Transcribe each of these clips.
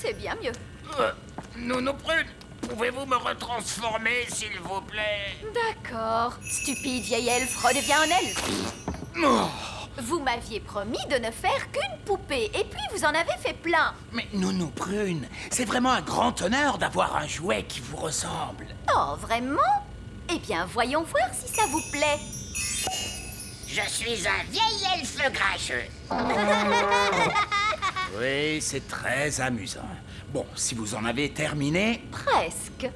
c'est bien mieux. Nounou Prune, pouvez-vous me retransformer, s'il vous plaît? D'accord. Stupide vieille elfe, redeviens un elfe. Oh, Vous m'aviez promis de ne faire qu'une poupée, et puis vous en avez fait plein. mais Nounou Prune, c'est vraiment un grand honneur d'avoir un jouet qui vous ressemble. Oh, vraiment? Eh bien, voyons voir si ça vous plaît. Je suis un vieil elfe grincheux. Oui, c'est très amusant. Bon, si vous en avez terminé... Presque.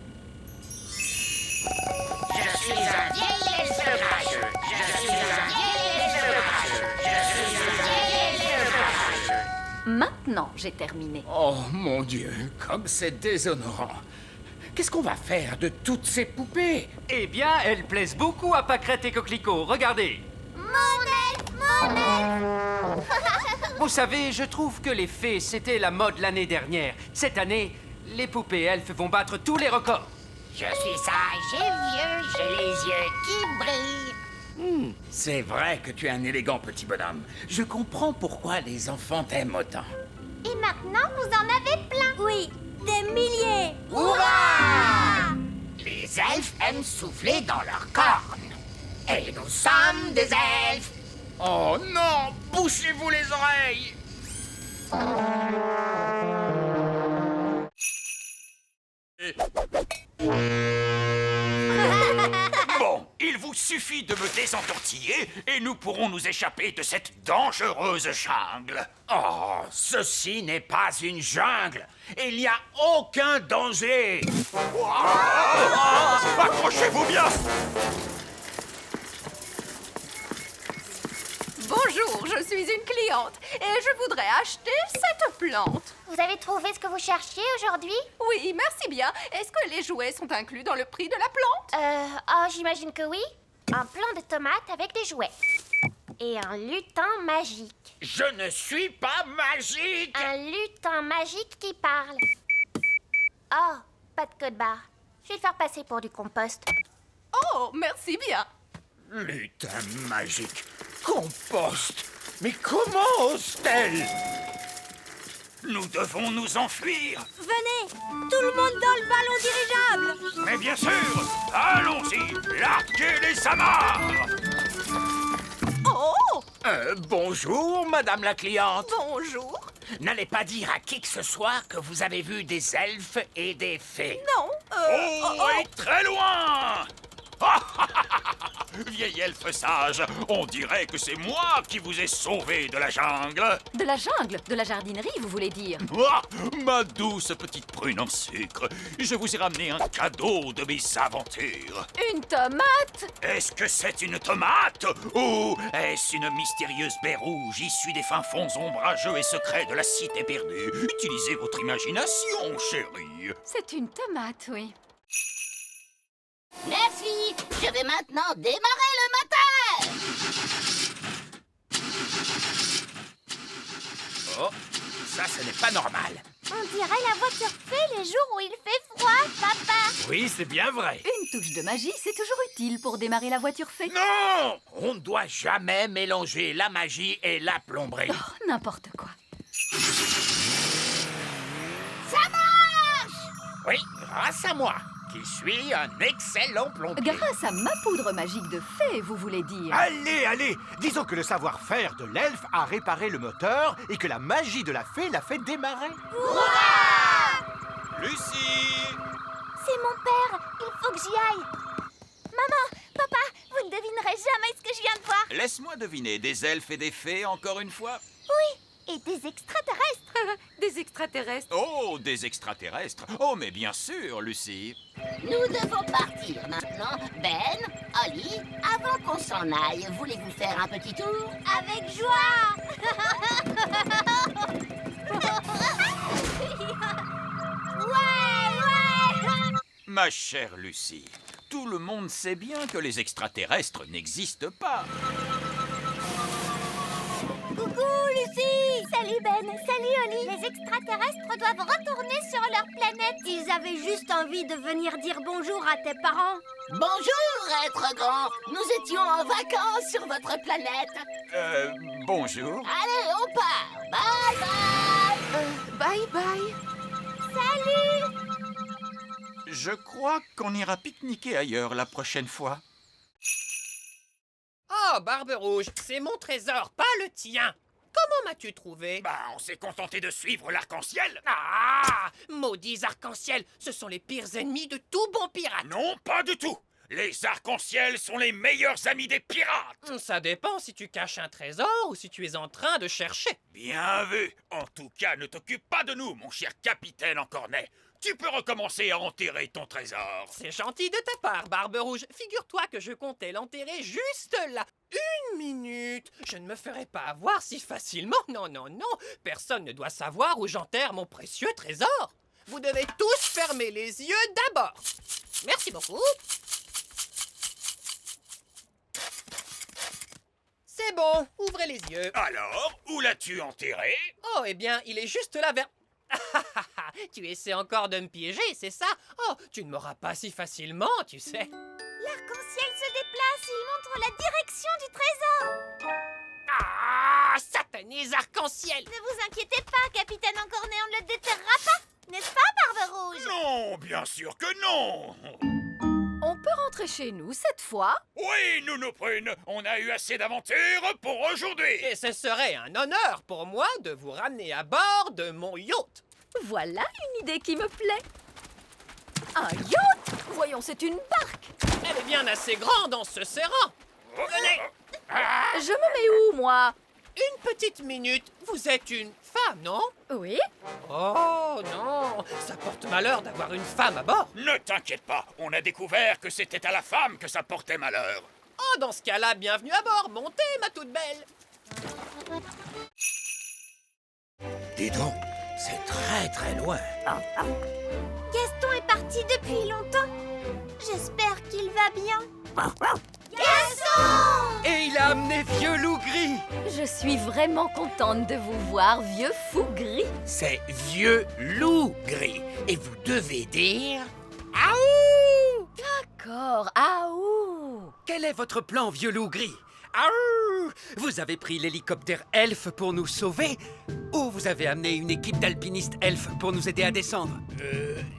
Je suis un vieil elfe grincheux. Je suis un vieil elfe grincheux. Je suis un vieil elfe grincheux. Maintenant, j'ai terminé. Oh, mon Dieu, comme c'est déshonorant. Qu'est-ce qu'on va faire de toutes ces poupées? Eh bien, elles plaisent beaucoup à Pâquerette et Coquelicot. Regardez. Vous savez, je trouve que les fées, c'était la mode l'année dernière. Cette année, les poupées elfes vont battre tous les records. Je suis sage et vieux, j'ai les yeux qui brillent. C'est vrai que tu es un élégant petit bonhomme. Je comprends pourquoi les enfants t'aiment autant. Et maintenant, vous en avez plein. Oui, des milliers. Hurrah! Les elfes aiment souffler dans leurs cornes. Et nous sommes des elfes. Oh non! Bouchez-vous les oreilles! Bon, il vous suffit de me désentortiller et nous pourrons nous échapper de cette dangereuse jungle. Oh, ceci n'est pas une jungle. Il n'y a aucun danger. Accrochez-vous bien. Bonjour, je suis une cliente et je voudrais acheter cette plante. Vous avez trouvé ce que vous cherchiez aujourd'hui? Oui, merci bien. Est-ce que les jouets sont inclus dans le prix de la plante? J'imagine que oui. Un plant de tomates avec des jouets. Et un lutin magique. Je ne suis pas magique. Un lutin magique qui parle. Oh, pas de code barre. Je vais le faire passer pour du compost. Oh, merci bien. Lutin magique. Compost. Mais comment ose-t-elle? Nous devons nous enfuir. Venez, tout le monde dans le ballon dirigeable. Mais bien sûr. Allons-y. Larguez les amarres. Oh, Bonjour, madame la cliente. bonjour. N'allez pas dire à qui que ce soit que vous avez vu des elfes et des fées. Non, Et très loin. Vieil elfe sage, on dirait que c'est moi qui vous ai sauvé de la jungle. De la jungle, de la jardinerie, vous voulez dire? Ah, ma douce petite prune en sucre, je vous ai ramené un cadeau de mes aventures. Une tomate? Est-ce que c'est une tomate ou est-ce une mystérieuse baie rouge issue des fins fonds ombrageux et secrets de la cité perdue? Utilisez votre imagination, chérie. C'est une tomate, oui. Merci. Je vais maintenant démarrer le moteur. Oh, ça, ce n'est pas normal. On dirait la voiture fée les jours où il fait froid, papa. Oui, c'est bien vrai. Une touche de magie, c'est toujours utile pour démarrer la voiture fée. Non! On ne doit jamais mélanger la magie et la plomberie. Oh, n'importe quoi. Ça marche. Oui, grâce à moi, qui suis un excellent plombier. Grâce à ma poudre magique de fée, vous voulez dire? Allez, allez! Disons que le savoir-faire de l'elfe a réparé le moteur et que la magie de la fée l'a fait démarrer. Lucie! C'est mon père. Il faut que j'y aille. Maman, papa, vous ne devinerez jamais ce que je viens de voir. Laisse-moi deviner, des elfes et des fées encore une fois? Oui, et des extraterrestres. Des extraterrestres. Oh, des extraterrestres! Oh, mais bien sûr, Lucie! Nous devons partir maintenant. Ben, Holly, avant qu'on s'en aille, voulez-vous faire un petit tour? Avec joie. Ouais. Ma chère Lucie, tout le monde sait bien que les extraterrestres n'existent pas. Coucou, Lucie. Salut, Ben. Salut, Holly. Les extraterrestres doivent retourner sur leur planète. Ils avaient juste envie de venir dire bonjour à tes parents. Bonjour, être grand. Nous étions en vacances sur votre planète. Bonjour. Allez, on part. Bye bye. Bye bye. Salut! Je crois qu'on ira pique-niquer ailleurs la prochaine fois. Oh, Barbe Rouge, c'est mon trésor, pas le tien. Comment m'as-tu trouvé? Bah, on s'est contenté de suivre l'arc-en-ciel. Ah! Maudits arcs-en-ciel, ce sont les pires ennemis de tout bon pirate. Non, pas du tout. Les arcs-en-ciel sont les meilleurs amis des pirates. Ça dépend si tu caches un trésor ou si tu es en train de chercher. Bien vu. En tout cas, ne t'occupe pas de nous, mon cher capitaine en cornet. Tu peux recommencer à enterrer ton trésor. C'est gentil de ta part, Barbe Rouge. Figure-toi que je comptais l'enterrer juste là. 1 minute. Je ne me ferai pas avoir si facilement. Non, non, non. Personne ne doit savoir où j'enterre mon précieux trésor. Vous devez tous fermer les yeux d'abord. Merci beaucoup. C'est bon, ouvrez les yeux. Alors, où l'as-tu enterré? Oh, eh bien, il est juste là vers... Tu essaies encore de me piéger, c'est ça? Oh, tu ne m'auras pas si facilement, tu sais. L'arc-en-ciel se déplace et il montre la direction du trésor. Ah, satanés arc-en-ciel! Ne vous inquiétez pas, capitaine Encornet, on ne le déterrera pas. N'est-ce pas, Barbe Rouge? Non, bien sûr que non. On peut rentrer chez nous cette fois? Oui, Nounou Prune, on a eu assez d'aventures pour aujourd'hui. Et ce serait un honneur pour moi de vous ramener à bord de mon yacht. Voilà une idée qui me plaît. Un yacht? Voyons, c'est une barque. Elle est bien assez grande en se serrant. Venez, Je me mets où, moi? une petite minute. Vous êtes une femme, non? Oui? Oh non, ça porte malheur d'avoir une femme à bord. Ne t'inquiète pas, on a découvert que c'était à la femme que ça portait malheur. Oh, dans ce cas-là, bienvenue à bord. Montez, ma toute belle. Dis donc, c'est très très loin. Gaston est parti depuis longtemps. J'espère qu'il va bien. Gaston! Et il a amené Vieux Loup Gris. Je suis vraiment contente de vous voir, vieux fou gris. C'est Vieux Loup Gris. Et vous devez dire... D'accord, ah ouh! Quel est votre plan, Vieux Loup Gris? Aouh! Vous avez pris l'hélicoptère elfe pour nous sauver? Ou vous avez amené une équipe d'alpinistes elfes pour nous aider à descendre?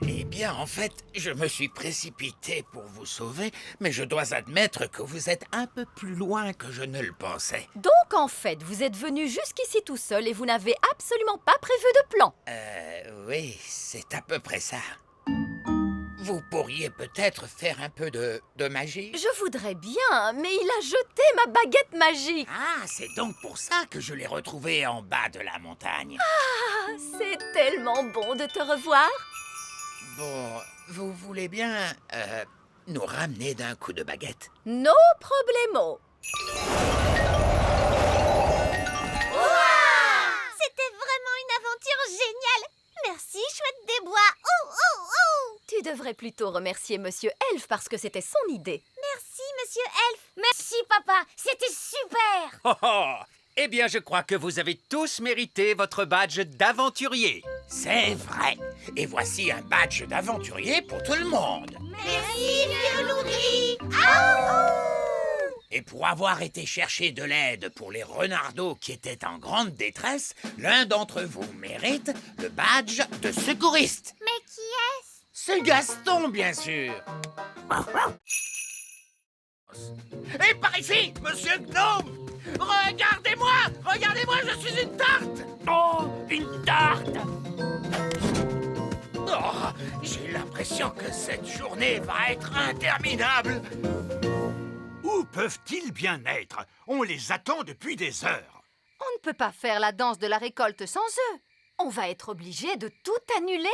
Eh bien, en fait, je me suis précipité pour vous sauver, mais je dois admettre que vous êtes un peu plus loin que je ne le pensais. Donc en fait, vous êtes venu jusqu'ici tout seul et vous n'avez absolument pas prévu de plan. Oui, c'est à peu près ça. Vous pourriez peut-être faire un peu de magie? Je voudrais bien, mais il a jeté ma baguette magique. Ah, c'est donc pour ça que je l'ai retrouvé en bas de la montagne. Ah, c'est tellement bon de te revoir. Bon, vous voulez bien nous ramener d'un coup de baguette? No problemo. C'était vraiment une aventure géniale. Merci, chouette des bois. Oh, oh, oh! Tu devrais plutôt remercier Monsieur Elfe parce que c'était son idée. Merci, Monsieur Elfe. Merci, papa. C'était super. Oh oh! Eh bien, je crois que vous avez tous mérité votre badge d'aventurier. C'est vrai. Et voici un badge d'aventurier pour tout le monde. Merci, vieux loup gris. Et pour avoir été chercher de l'aide pour les renardeaux qui étaient en grande détresse, l'un d'entre vous mérite le badge de secouriste. Mais qui est-ce? C'est Gaston, bien sûr. Et par ici, Monsieur Gnome! Regardez-moi! Regardez-moi, je suis une tarte! Oh, une tarte! Oh, j'ai l'impression que cette journée va être interminable. Où peuvent-ils bien être? On les attend depuis des heures. On ne peut pas faire la danse de la récolte sans eux. On va être obligé de tout annuler.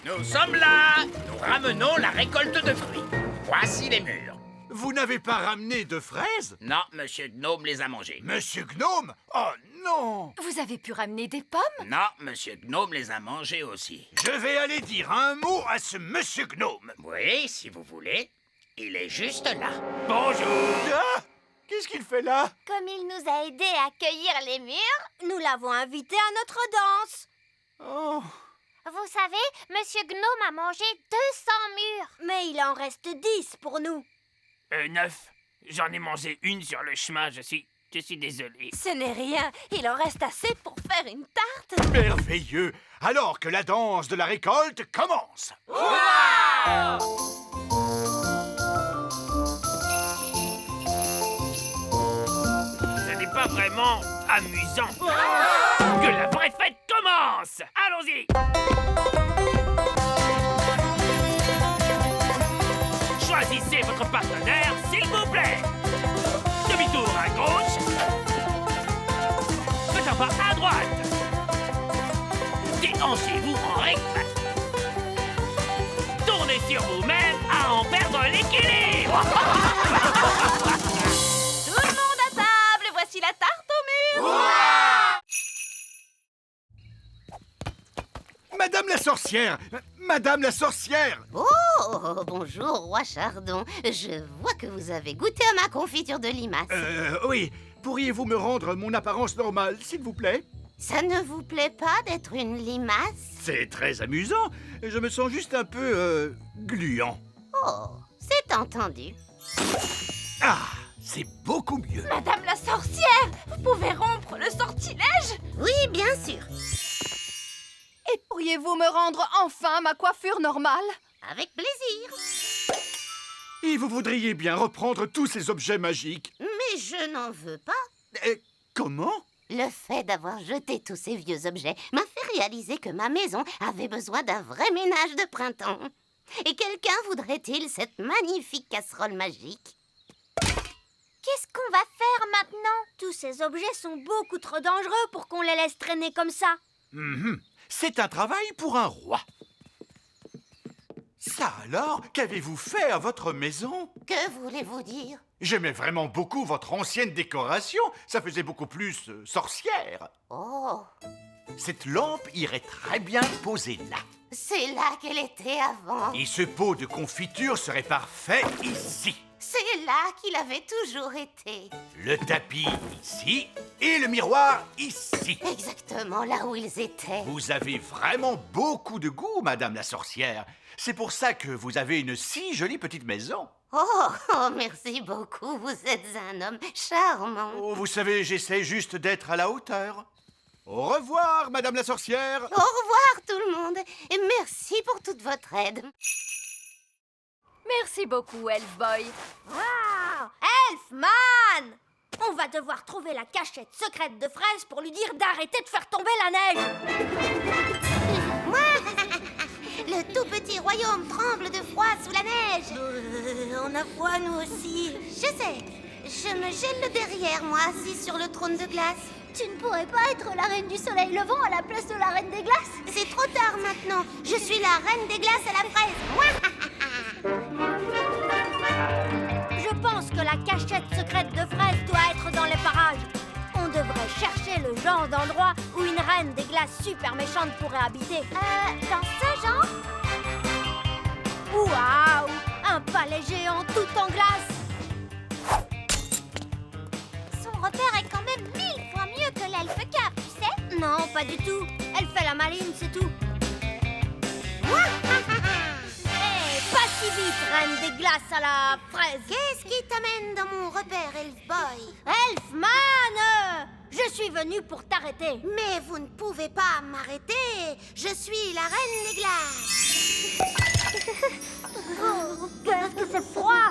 Nous sommes là! Nous ramenons la récolte de fruits. Voici les mûres. Vous n'avez pas ramené de fraises? Non, Monsieur Gnome les a mangées. Monsieur Gnome? Oh non! Vous avez pu ramener des pommes? Non, Monsieur Gnome les a mangées aussi. Je vais aller dire un mot à ce Monsieur Gnome. Oui, si vous voulez. Il est juste là. Bonjour! Ah! Qu'est-ce qu'il fait là? Comme il nous a aidés à cueillir les mûres, nous l'avons invité à notre danse. Oh! Vous savez, Monsieur Gnome a mangé 200 mûres. Mais il en reste 10 pour nous. 9. J'en ai mangé une sur le chemin, je suis désolé. Ce n'est rien. Il en reste assez pour faire faire une tarte. Merveilleux! Alors que la danse de la récolte commence! Ce n'est pas vraiment amusant. Que la vraie fête commence. Allons-y. Choisissez votre partenaire, s'il vous plaît. Demi-tour à gauche. Faites un pas à droite. Déhanchez-vous en rythme. Tournez sur vous-même à en perdre l'équilibre. Tout le monde à table, voici la tarte au mur. Madame la sorcière! Madame la sorcière! Oh, bonjour, roi Chardon. Je vois que vous avez goûté à ma confiture de limace. Oui. Pourriez-vous me rendre mon apparence normale, s'il vous plaît? Ça ne vous plaît pas d'être une limace? C'est très amusant. Je me sens juste un peu, gluant. Oh, c'est entendu. Ah, c'est beaucoup mieux. Madame la sorcière, vous pouvez rompre le sortilège? Oui, bien sûr. Et pourriez-vous me rendre enfin ma coiffure normale? Avec plaisir. Et vous voudriez bien reprendre tous ces objets magiques. Mais je n'en veux pas. Comment? Le fait d'avoir jeté tous ces vieux objets m'a fait réaliser que ma maison avait besoin d'un vrai ménage de printemps. Et quelqu'un voudrait-il cette magnifique casserole magique? Qu'est-ce qu'on va faire maintenant? Tous ces objets sont beaucoup trop dangereux pour qu'on les laisse traîner comme ça. C'est un travail pour un roi. Ça alors, qu'avez-vous fait à votre maison? Que voulez-vous dire? J'aimais vraiment beaucoup votre ancienne décoration. Ça faisait beaucoup plus sorcière. Oh, Cette lampe irait très bien posée là. c'est là qu'elle était avant. Et ce pot de confiture serait parfait ici. C'est là qu'il avait toujours été. Le tapis ici et le miroir ici. Exactement là où ils étaient. Vous avez vraiment beaucoup de goût, Madame la sorcière. C'est pour ça que vous avez une si jolie petite maison. Oh, merci beaucoup. Vous êtes un homme charmant. Oh, vous savez, j'essaie juste d'être à la hauteur. Au revoir, Madame la sorcière. Au revoir tout le monde et merci pour toute votre aide. Merci beaucoup, Elf Boy. Wow! Elfman! On va devoir trouver la cachette secrète de Fraise pour lui dire d'arrêter de faire tomber la neige. Le tout petit royaume tremble de froid sous la neige. On a froid nous aussi. Je sais. Je me gèle le derrière, moi, assis sur le trône de glace. Tu ne pourrais pas être la reine du soleil levant à la place de la reine des glaces? C'est trop tard maintenant. Je suis la reine des glaces à la fraise. Je pense que la cachette secrète de Fraise doit être dans les parages. On devrait chercher le genre d'endroit où une reine des glaces super méchante pourrait habiter. Dans ce genre? Waouh! Un palais géant tout en glace! Son repère est quand même 1000 fois mieux que l'elfe cave, tu sais? Non, pas du tout. Elle fait la maline, c'est tout. Pas si vite, reine des glaces à la fraise. Qu'est-ce qui t'amène dans mon repère, Elf Boy? Elfman! Je suis venu pour t'arrêter. Mais vous ne pouvez pas m'arrêter. Je suis la reine des glaces. Oh, qu'est-ce que c'est froid!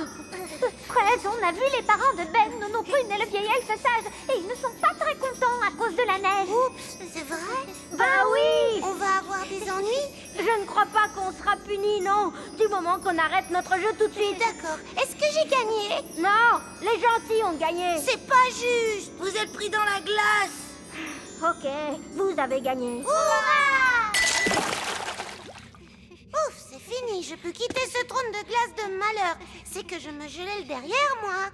Fraise, on a vu les parents de Ben, Nono Prune et le vieil elfe sage, et ils ne sont pas très contents à cause de la neige. Oups, c'est vrai? Bah oui! On va avoir des ennuis? Je ne crois pas qu'on sera punis, non, du moment qu'on arrête notre jeu tout de suite. D'accord. Est-ce que j'ai gagné? Non, les gentils ont gagné. C'est pas juste! Vous êtes pris dans la glace! Ok, vous avez gagné. Hurrah! Ouf, c'est fini, je peux quitter ce trône de glace de malheur. C'est que je me gelais le derrière, moi.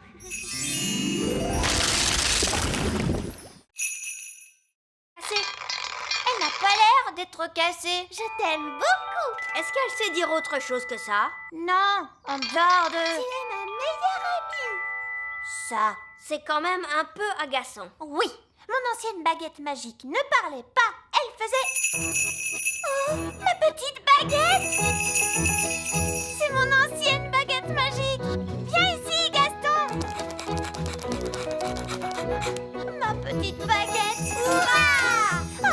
Elle n'a pas l'air d'être cassée. Je t'aime beaucoup. Est-ce qu'elle sait dire autre chose que ça? Non, en dehors de... Tu es ma meilleure amie. Ça, c'est quand même un peu agaçant. Oui, mon ancienne baguette magique ne parlait pas. Elle faisait... Oh, ma petite baguette! C'est mon ancienne baguette magique! Viens ici, Gaston! Ma petite baguette! Hurrah!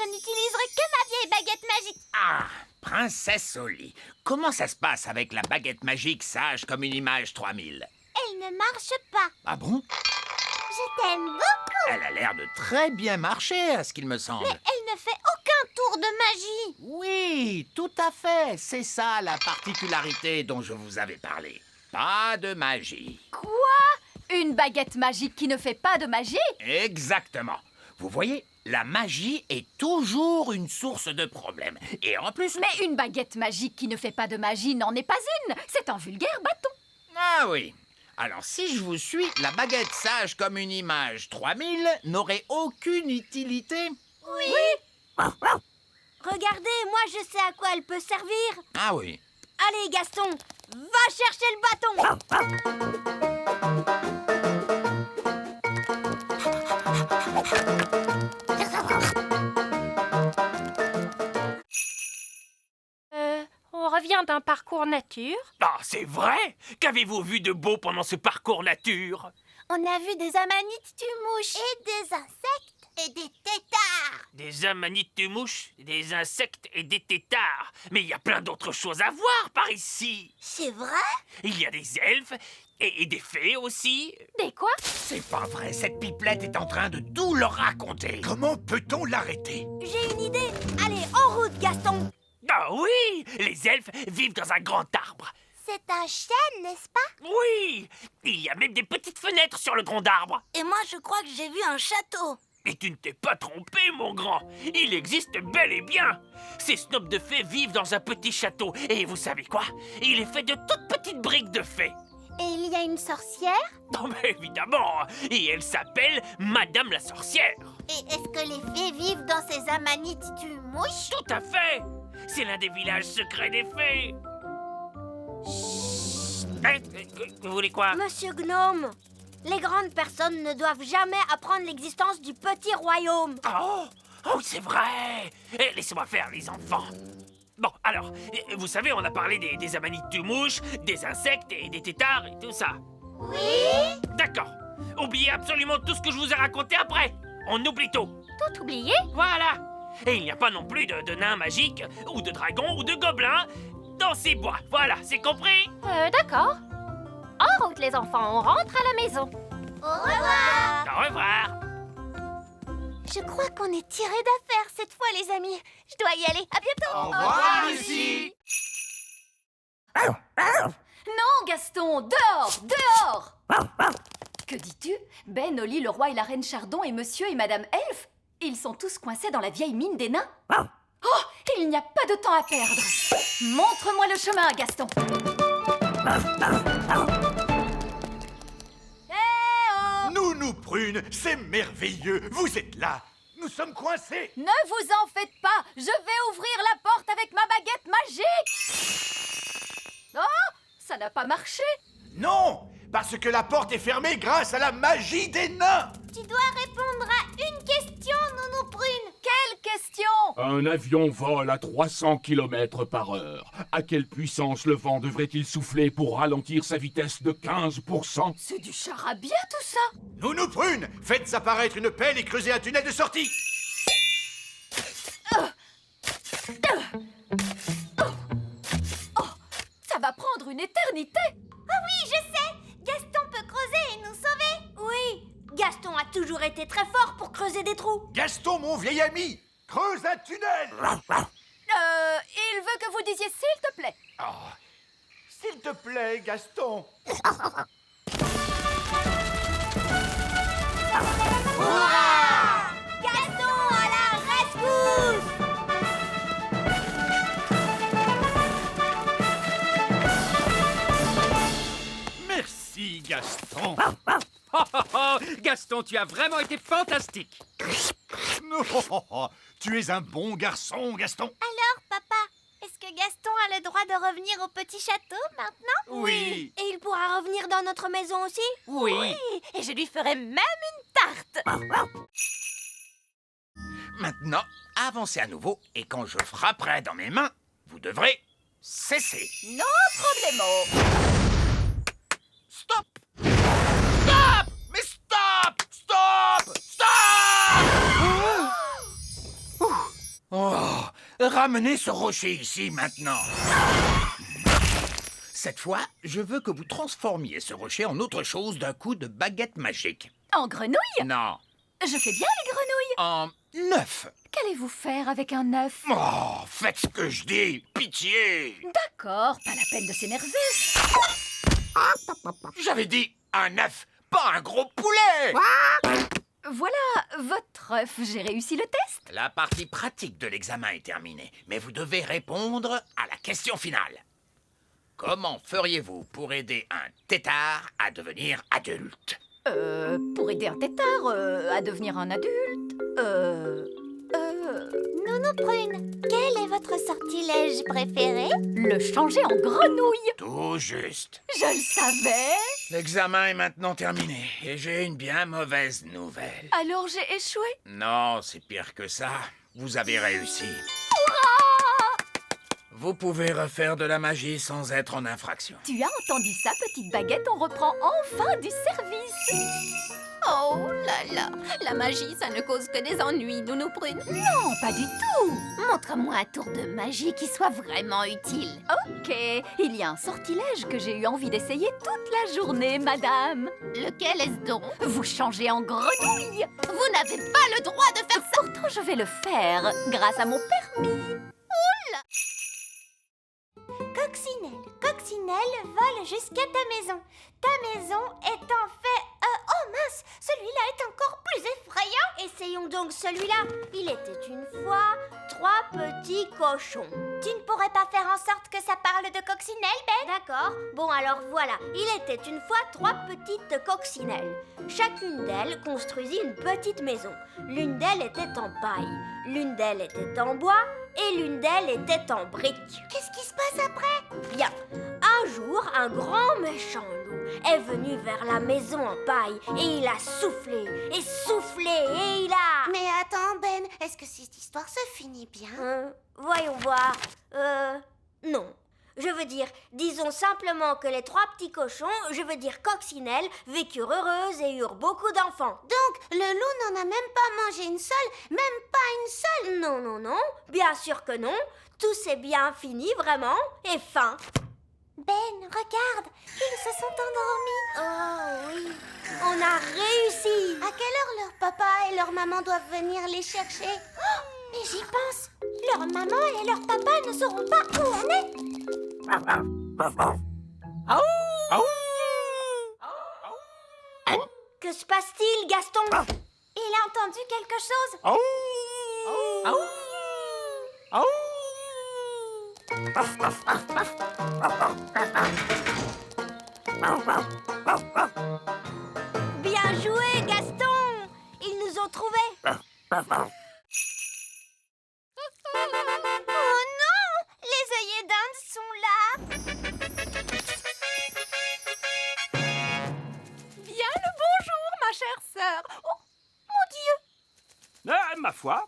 je n'utiliserai que ma vieille baguette magique. Ah, princesse Oli, comment ça se passe avec la baguette magique sage comme une image 3000? Elle ne marche pas. Ah bon? Je t'aime beaucoup. Elle a l'air de très bien marcher, à ce qu'il me semble. Mais elle ne fait aucun tour de magie. Oui, tout à fait. C'est ça la particularité dont je vous avais parlé. Pas de magie. Quoi? Une baguette magique qui ne fait pas de magie? Exactement. Vous voyez, la magie est toujours une source de problèmes. Et en plus... Mais une baguette magique qui ne fait pas de magie n'en est pas une. C'est un vulgaire bâton. Ah oui. Alors, si je vous suis, la baguette sage comme une image 3000 n'aurait aucune utilité. Oui. Regardez, moi je sais à quoi elle peut servir. Ah oui. Allez, Gaston, va chercher le bâton. On revient d'un parcours nature. Ah, c'est vrai? Qu'avez-vous vu de beau pendant ce parcours nature? On a vu des amanites mouches et des insectes et des têtards. Des amanites de mouches, des insectes et des têtards. Mais il y a plein d'autres choses à voir par ici. C'est vrai? Il y a des elfes et des fées aussi. Des quoi? C'est pas vrai, cette pipelette est en train de tout leur raconter. Comment peut-on l'arrêter? J'ai une idée. Allez, en route, Gaston. Ah oui! Les elfes vivent dans un grand arbre. C'est un chêne, n'est-ce pas? Oui! Il y a même des petites fenêtres sur le tronc d'arbre. Et moi, je crois que j'ai vu un château. Et tu ne t'es pas trompé, mon grand. Il existe bel et bien. Ces snobs de fées vivent dans un petit château. Et vous savez quoi? Il est fait de toutes petites briques de fées. Et il y a une sorcière? Non, mais évidemment. Et elle s'appelle Madame la sorcière. Et est-ce que les fées vivent dans ces amanites mouches? Tout à fait. C'est l'un des villages secrets des fées. Vous voulez quoi? Monsieur Gnome, les grandes personnes ne doivent jamais apprendre l'existence du petit royaume. Oh, c'est vrai. Laissez-moi faire, les enfants. Bon, alors, vous savez, on a parlé des amanites de mouches, des insectes et des têtards et tout ça. Oui? D'accord. Oubliez absolument tout ce que je vous ai raconté après. On oublie tout. Tout oublié? Voilà. Et il n'y a pas non plus de nains magiques, ou de dragons, ou de gobelins dans ces bois. Voilà, c'est compris? D'accord. En route, les enfants, on rentre à la maison. Au revoir. Au revoir. Je crois qu'on est tiré d'affaire cette fois, les amis. Je dois y aller. À bientôt. Au revoir, Lucie. Non, Gaston, dehors, dehors! Que dis-tu? Ben, Oli, le roi et la reine Chardon et monsieur et madame Elfe? Ils sont tous coincés dans la vieille mine des nains? Oh, il n'y a pas de temps à perdre. Montre-moi le chemin, Gaston. Nous, Prune, c'est merveilleux. Vous êtes là. Nous sommes coincés. Ne vous en faites pas. Je vais ouvrir la porte avec ma baguette magique. Oh, ça n'a pas marché. Non, parce que la porte est fermée grâce à la magie des nains. Tu dois répondre à une question, Nounou Prune. Quelle question? Un avion vole à 300 km/h. À quelle puissance le vent devrait-il souffler pour ralentir sa vitesse de 15%? C'est du charabia, tout ça. Nounou Prune, faites apparaître une pelle et creusez un tunnel de sortie. Ça va prendre une éternité. Ah oui, je sais. Gaston peut creuser et nous sauver. Oui, Gaston a toujours été très fort pour creuser des trous. Gaston, mon vieil ami, creuse un tunnel. Il veut que vous disiez s'il te plaît. Oh, s'il te plaît, Gaston. Hurrah! Gaston à la rescousse! Merci, Gaston. Gaston, tu as vraiment été fantastique. Tu es un bon garçon, Gaston. Alors, papa, est-ce que Gaston a le droit de revenir au petit château maintenant? Oui. Et il pourra revenir dans notre maison aussi? Oui. Et je lui ferai même une tarte. Maintenant, avancez à nouveau et quand je frapperai dans mes mains, vous devrez cesser. No problemo. Stop! Stop! Mais stop! Stop! Stop! Oh, ramenez ce rocher ici maintenant. Cette fois, je veux que vous transformiez ce rocher en autre chose d'un coup de baguette magique. En grenouille? Non, Je fais bien les grenouilles. en œuf. Qu'allez-vous faire avec un œuf? Oh, faites ce que je dis, pitié. D'accord, pas la peine de s'énerver. J'avais dit un œuf, pas un gros poulet. Voilà votre œuf, j'ai réussi le test. La partie pratique de l'examen est terminée, mais vous devez répondre à la question finale. Comment feriez-vous pour aider un tétard à devenir adulte? Pour aider un tétard à devenir un adulte, Nounou Prune, quel est votre sortilège préféré? le changer en grenouille. Tout juste. Je le savais. L'examen est maintenant terminé, et j'ai une bien mauvaise nouvelle. Alors j'ai échoué. Non, c'est pire que ça. Vous avez réussi. Vous pouvez refaire de la magie sans être en infraction. Tu as entendu ça, petite baguette? On reprend enfin du service. Oh là là, la magie, ça ne cause que des ennuis, Nounou Prune. Non, pas du tout. Montre-moi un tour de magie qui soit vraiment utile. Ok, il y a un sortilège que j'ai eu envie d'essayer toute la journée, madame. Lequel est-ce donc? Vous changez en grenouille. Vous n'avez pas le droit de faire ça. Pourtant, je vais le faire grâce à mon permis. Coccinelle, Coccinelle vole jusqu'à ta maison. Ta maison est en fait... oh mince, celui-là est encore plus effrayant. Essayons donc celui-là. Il était une fois 3 petits cochons. Tu ne pourrais pas faire en sorte que ça parle de coccinelle, Ben? D'accord. Bon, alors voilà. Il était une fois 3 petites coccinelles. Chacune d'elles construisit une petite maison. L'une d'elles était en paille, l'une d'elles était en bois et l'une d'elles était en briques. Qu'est-ce qui se passe après? Bien. Un jour, un grand méchant loup est venu vers la maison en paille et il a soufflé et soufflé et il a... Mais attends, Ben, est-ce que cette histoire se finit bien? Voyons voir. Non. Je veux dire, disons simplement que les 3 petits cochons, je veux dire coccinelles, vécurent heureuses et eurent beaucoup d'enfants. Donc, le loup n'en a même pas mangé une seule, même pas une seule? Non, non, non, bien sûr que non. Tout s'est bien fini, vraiment, et fin. Ben, regarde, ils se sont endormis. Oh oui, on a réussi. À quelle heure leur papa et leur maman doivent venir les chercher? Oh, mais j'y pense. Leur maman et leur papa ne sauront pas où on est. Que se passe-t-il, Gaston? Il a entendu quelque chose. Bien joué, Gaston. Ils nous ont trouvés. Oh non, les œillets d'Inde sont là. Bien le bonjour, ma chère sœur. Oh, mon Dieu. Ma foi.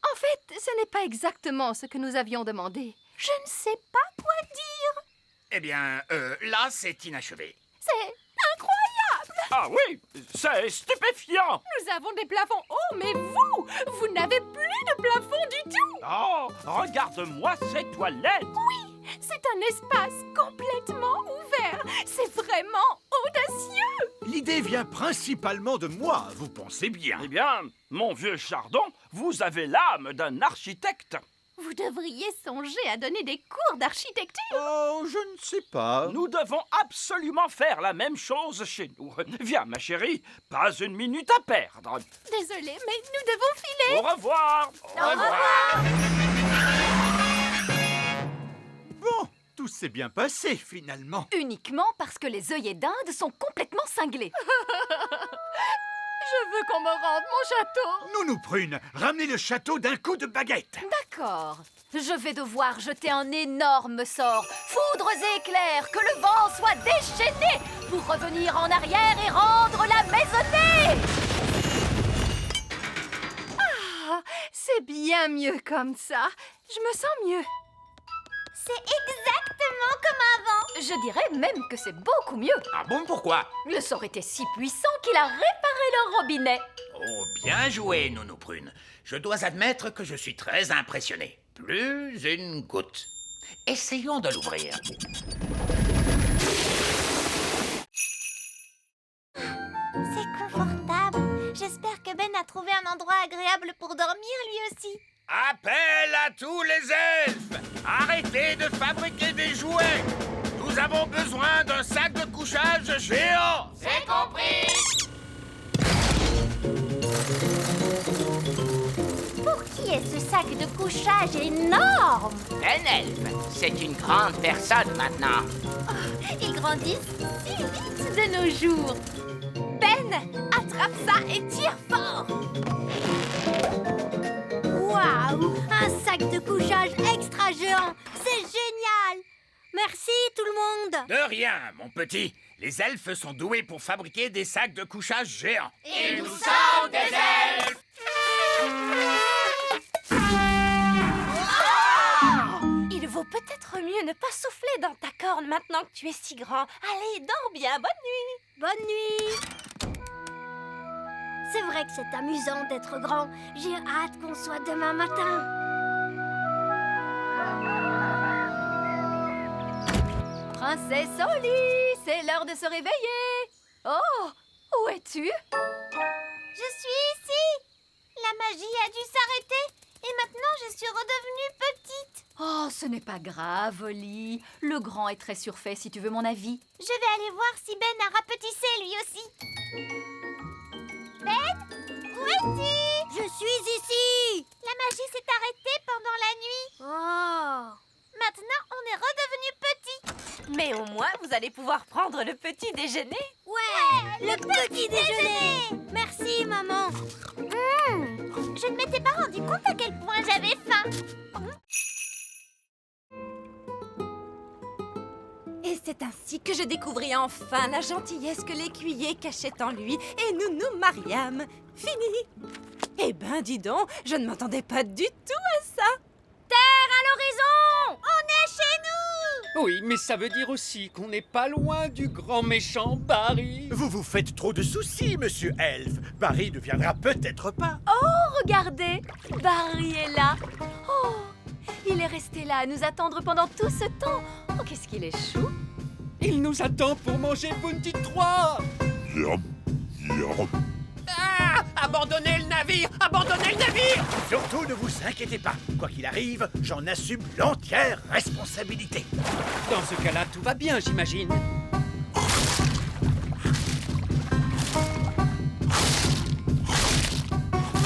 En fait, ce n'est pas exactement ce que nous avions demandé. Je ne sais pas quoi dire. Eh bien, là, c'est inachevé. C'est incroyable. Ah oui, c'est stupéfiant. Nous avons des plafonds hauts, mais vous n'avez plus de plafond du tout. Oh, regarde-moi ces toilettes. Oui, c'est un espace complètement ouvert. C'est vraiment audacieux. L'idée vient principalement de moi, vous pensez bien. Eh bien, mon vieux Chardon, vous avez l'âme d'un architecte. Vous devriez songer à donner des cours d'architecture. Oh, je ne sais pas. Nous devons absolument faire la même chose chez nous. Viens, ma chérie, pas une minute à perdre. Désolée, mais nous devons filer. Au revoir. Au revoir. Bon, tout s'est bien passé, finalement. Uniquement parce que les œillets d'Inde sont complètement cinglés. Je veux qu'on me rende mon château. Nounou Prune, ramenez le château d'un coup de baguette. D'accord. Je vais devoir jeter un énorme sort. Foudres et éclairs, que le vent soit déchaîné pour revenir en arrière et rendre la maisonnée. Ah, c'est bien mieux comme ça. Je me sens mieux. C'est exactement comme avant. Je dirais même que c'est beaucoup mieux. Ah bon, pourquoi? Le sort était si puissant qu'il a réparé leur robinet. Oh, bien joué, Nounou Prune. Je dois admettre que je suis très impressionné. Plus une goutte. Essayons de l'ouvrir. C'est confortable. J'espère que Ben a trouvé un endroit agréable pour dormir lui aussi. Appel à tous les elfes! Arrêtez de fabriquer des jouets! Nous avons besoin d'un sac de couchage géant! C'est compris. Pour qui est ce sac de couchage énorme? Ben Elfe, c'est une grande personne maintenant. Ils grandissent si vite de nos jours. Ben, attrape ça et tire fort. Waouh, un sac de couchage extra géant. C'est génial. Merci tout le monde. De rien, mon petit. Les elfes sont doués pour fabriquer des sacs de couchage géants. Et nous sommes des elfes. Il vaut peut-être mieux ne pas souffler dans ta corne maintenant que tu es si grand. Allez, dors bien. Bonne nuit. Bonne nuit. C'est vrai que c'est amusant d'être grand. J'ai hâte qu'on soit demain matin. Princesse Oli, c'est l'heure de se réveiller. Oh, où es-tu? Je suis ici. La magie a dû s'arrêter et maintenant je suis redevenue petite. Oh, ce n'est pas grave, Oli. Le grand est très surfait, si tu veux mon avis. Je vais aller voir si Ben a rapetissé lui aussi. Ben, où es-tu? Je suis ici. La magie s'est arrêtée pendant la nuit. Oh. Maintenant, on est redevenu petit. Mais au moins, vous allez pouvoir prendre le petit déjeuner. Ouais, le petit déjeuner. Merci, maman. Je ne m'étais pas rendu compte à quel point j'avais faim. Et c'est ainsi que je découvris enfin la gentillesse que l'écuyer cachait en lui et nous nous mariâmes. Fini. Eh ben, dis donc, je ne m'attendais pas du tout à ça. Terre à l'horizon! On est chez nous! Oui, mais ça veut dire aussi qu'on n'est pas loin du grand méchant Barry. Vous vous faites trop de soucis, monsieur Elfe. Barry ne viendra peut-être pas. Oh, regardez, Barry est là. Oh, il est resté là à nous attendre pendant tout ce temps. Oh, qu'est-ce qu'il est chou. Il nous attend pour manger Bounty 3. Ah! Abandonnez le navire! Abandonnez le navire! Surtout ne vous inquiétez pas. Quoi qu'il arrive, j'en assume l'entière responsabilité. Dans ce cas-là, tout va bien, j'imagine.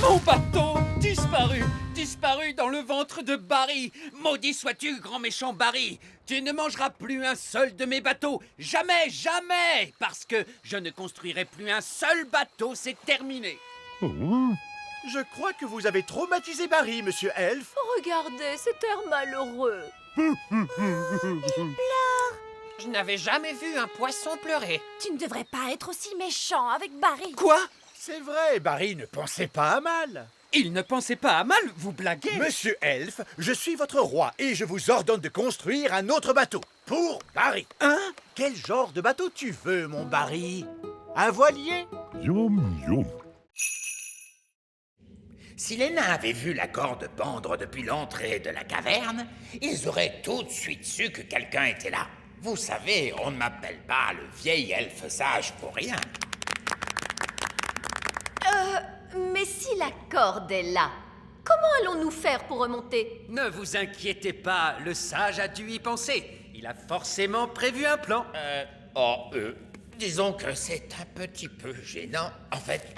Mon bateau disparu! Disparu dans le ventre de Barry! Maudit sois-tu, grand méchant Barry! Tu ne mangeras plus un seul de mes bateaux! Jamais, jamais! Parce que je ne construirai plus un seul bateau, c'est terminé! Je crois que vous avez traumatisé Barry, monsieur Elfe. Regardez, cet air malheureux. Je n'avais jamais vu un poisson pleurer. Tu ne devrais pas être aussi méchant avec Barry. Quoi? C'est vrai, Barry ne pensait pas à mal. Il ne pensait pas à mal, vous blaguez? Monsieur Elfe, je suis votre roi et je vous ordonne de construire un autre bateau. Pour Barry. Hein? Quel genre de bateau tu veux, mon Barry? Un voilier? Si les nains avaient vu la corde pendre depuis l'entrée de la caverne, ils auraient tout de suite su que quelqu'un était là. Vous savez, on ne m'appelle pas le vieil elfe sage pour rien. Mais si la corde est là, comment allons-nous faire pour remonter? Ne vous inquiétez pas, le sage a dû y penser. Il a forcément prévu un plan. Disons que c'est un petit peu gênant. En fait,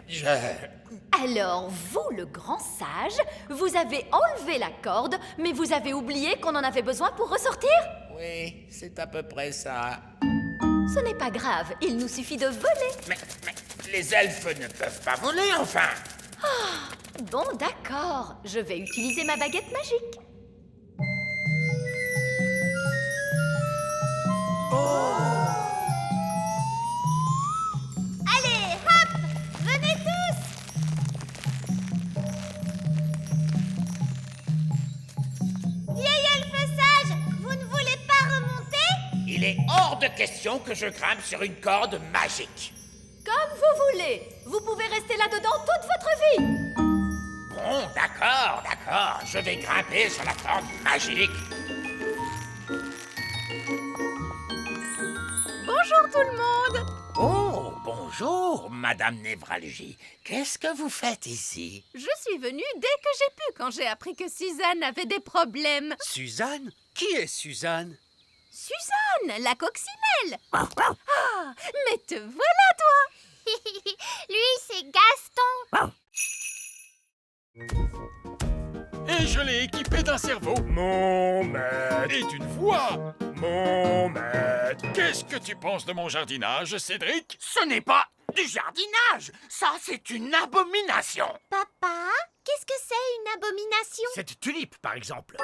Alors, vous, le grand sage, vous avez enlevé la corde, mais vous avez oublié qu'on en avait besoin pour ressortir? Oui, c'est à peu près ça. Ce n'est pas grave, il nous suffit de voler. Mais les elfes ne peuvent pas voler, enfin. Bon, d'accord, je vais utiliser ma baguette magique. Allez, hop! Venez tous! Vieil elfe sage, vous ne de question que je grimpe sur une corde magique. Comme vous voulez. Vous pouvez rester là-dedans toute votre vie. Bon, d'accord, d'accord. Je vais grimper sur la corde magique. Bonjour tout le monde. Oh, bonjour, Madame Névralgie. Qu'est-ce que vous faites ici? Je suis venue dès que j'ai pu quand j'ai appris que Suzanne avait des problèmes. Suzanne? Qui est Suzanne? Suzanne, la coccinelle. Ah, mais te voilà toi. Lui, c'est Gaston. Et je l'ai équipé d'un cerveau. Mon maître. Et d'une voix. Mon maître. Qu'est-ce que tu penses de mon jardinage, Cédric? Ce n'est pas du jardinage. Ça, c'est une abomination. Papa, qu'est-ce que c'est une abomination? Cette tulipe, par exemple.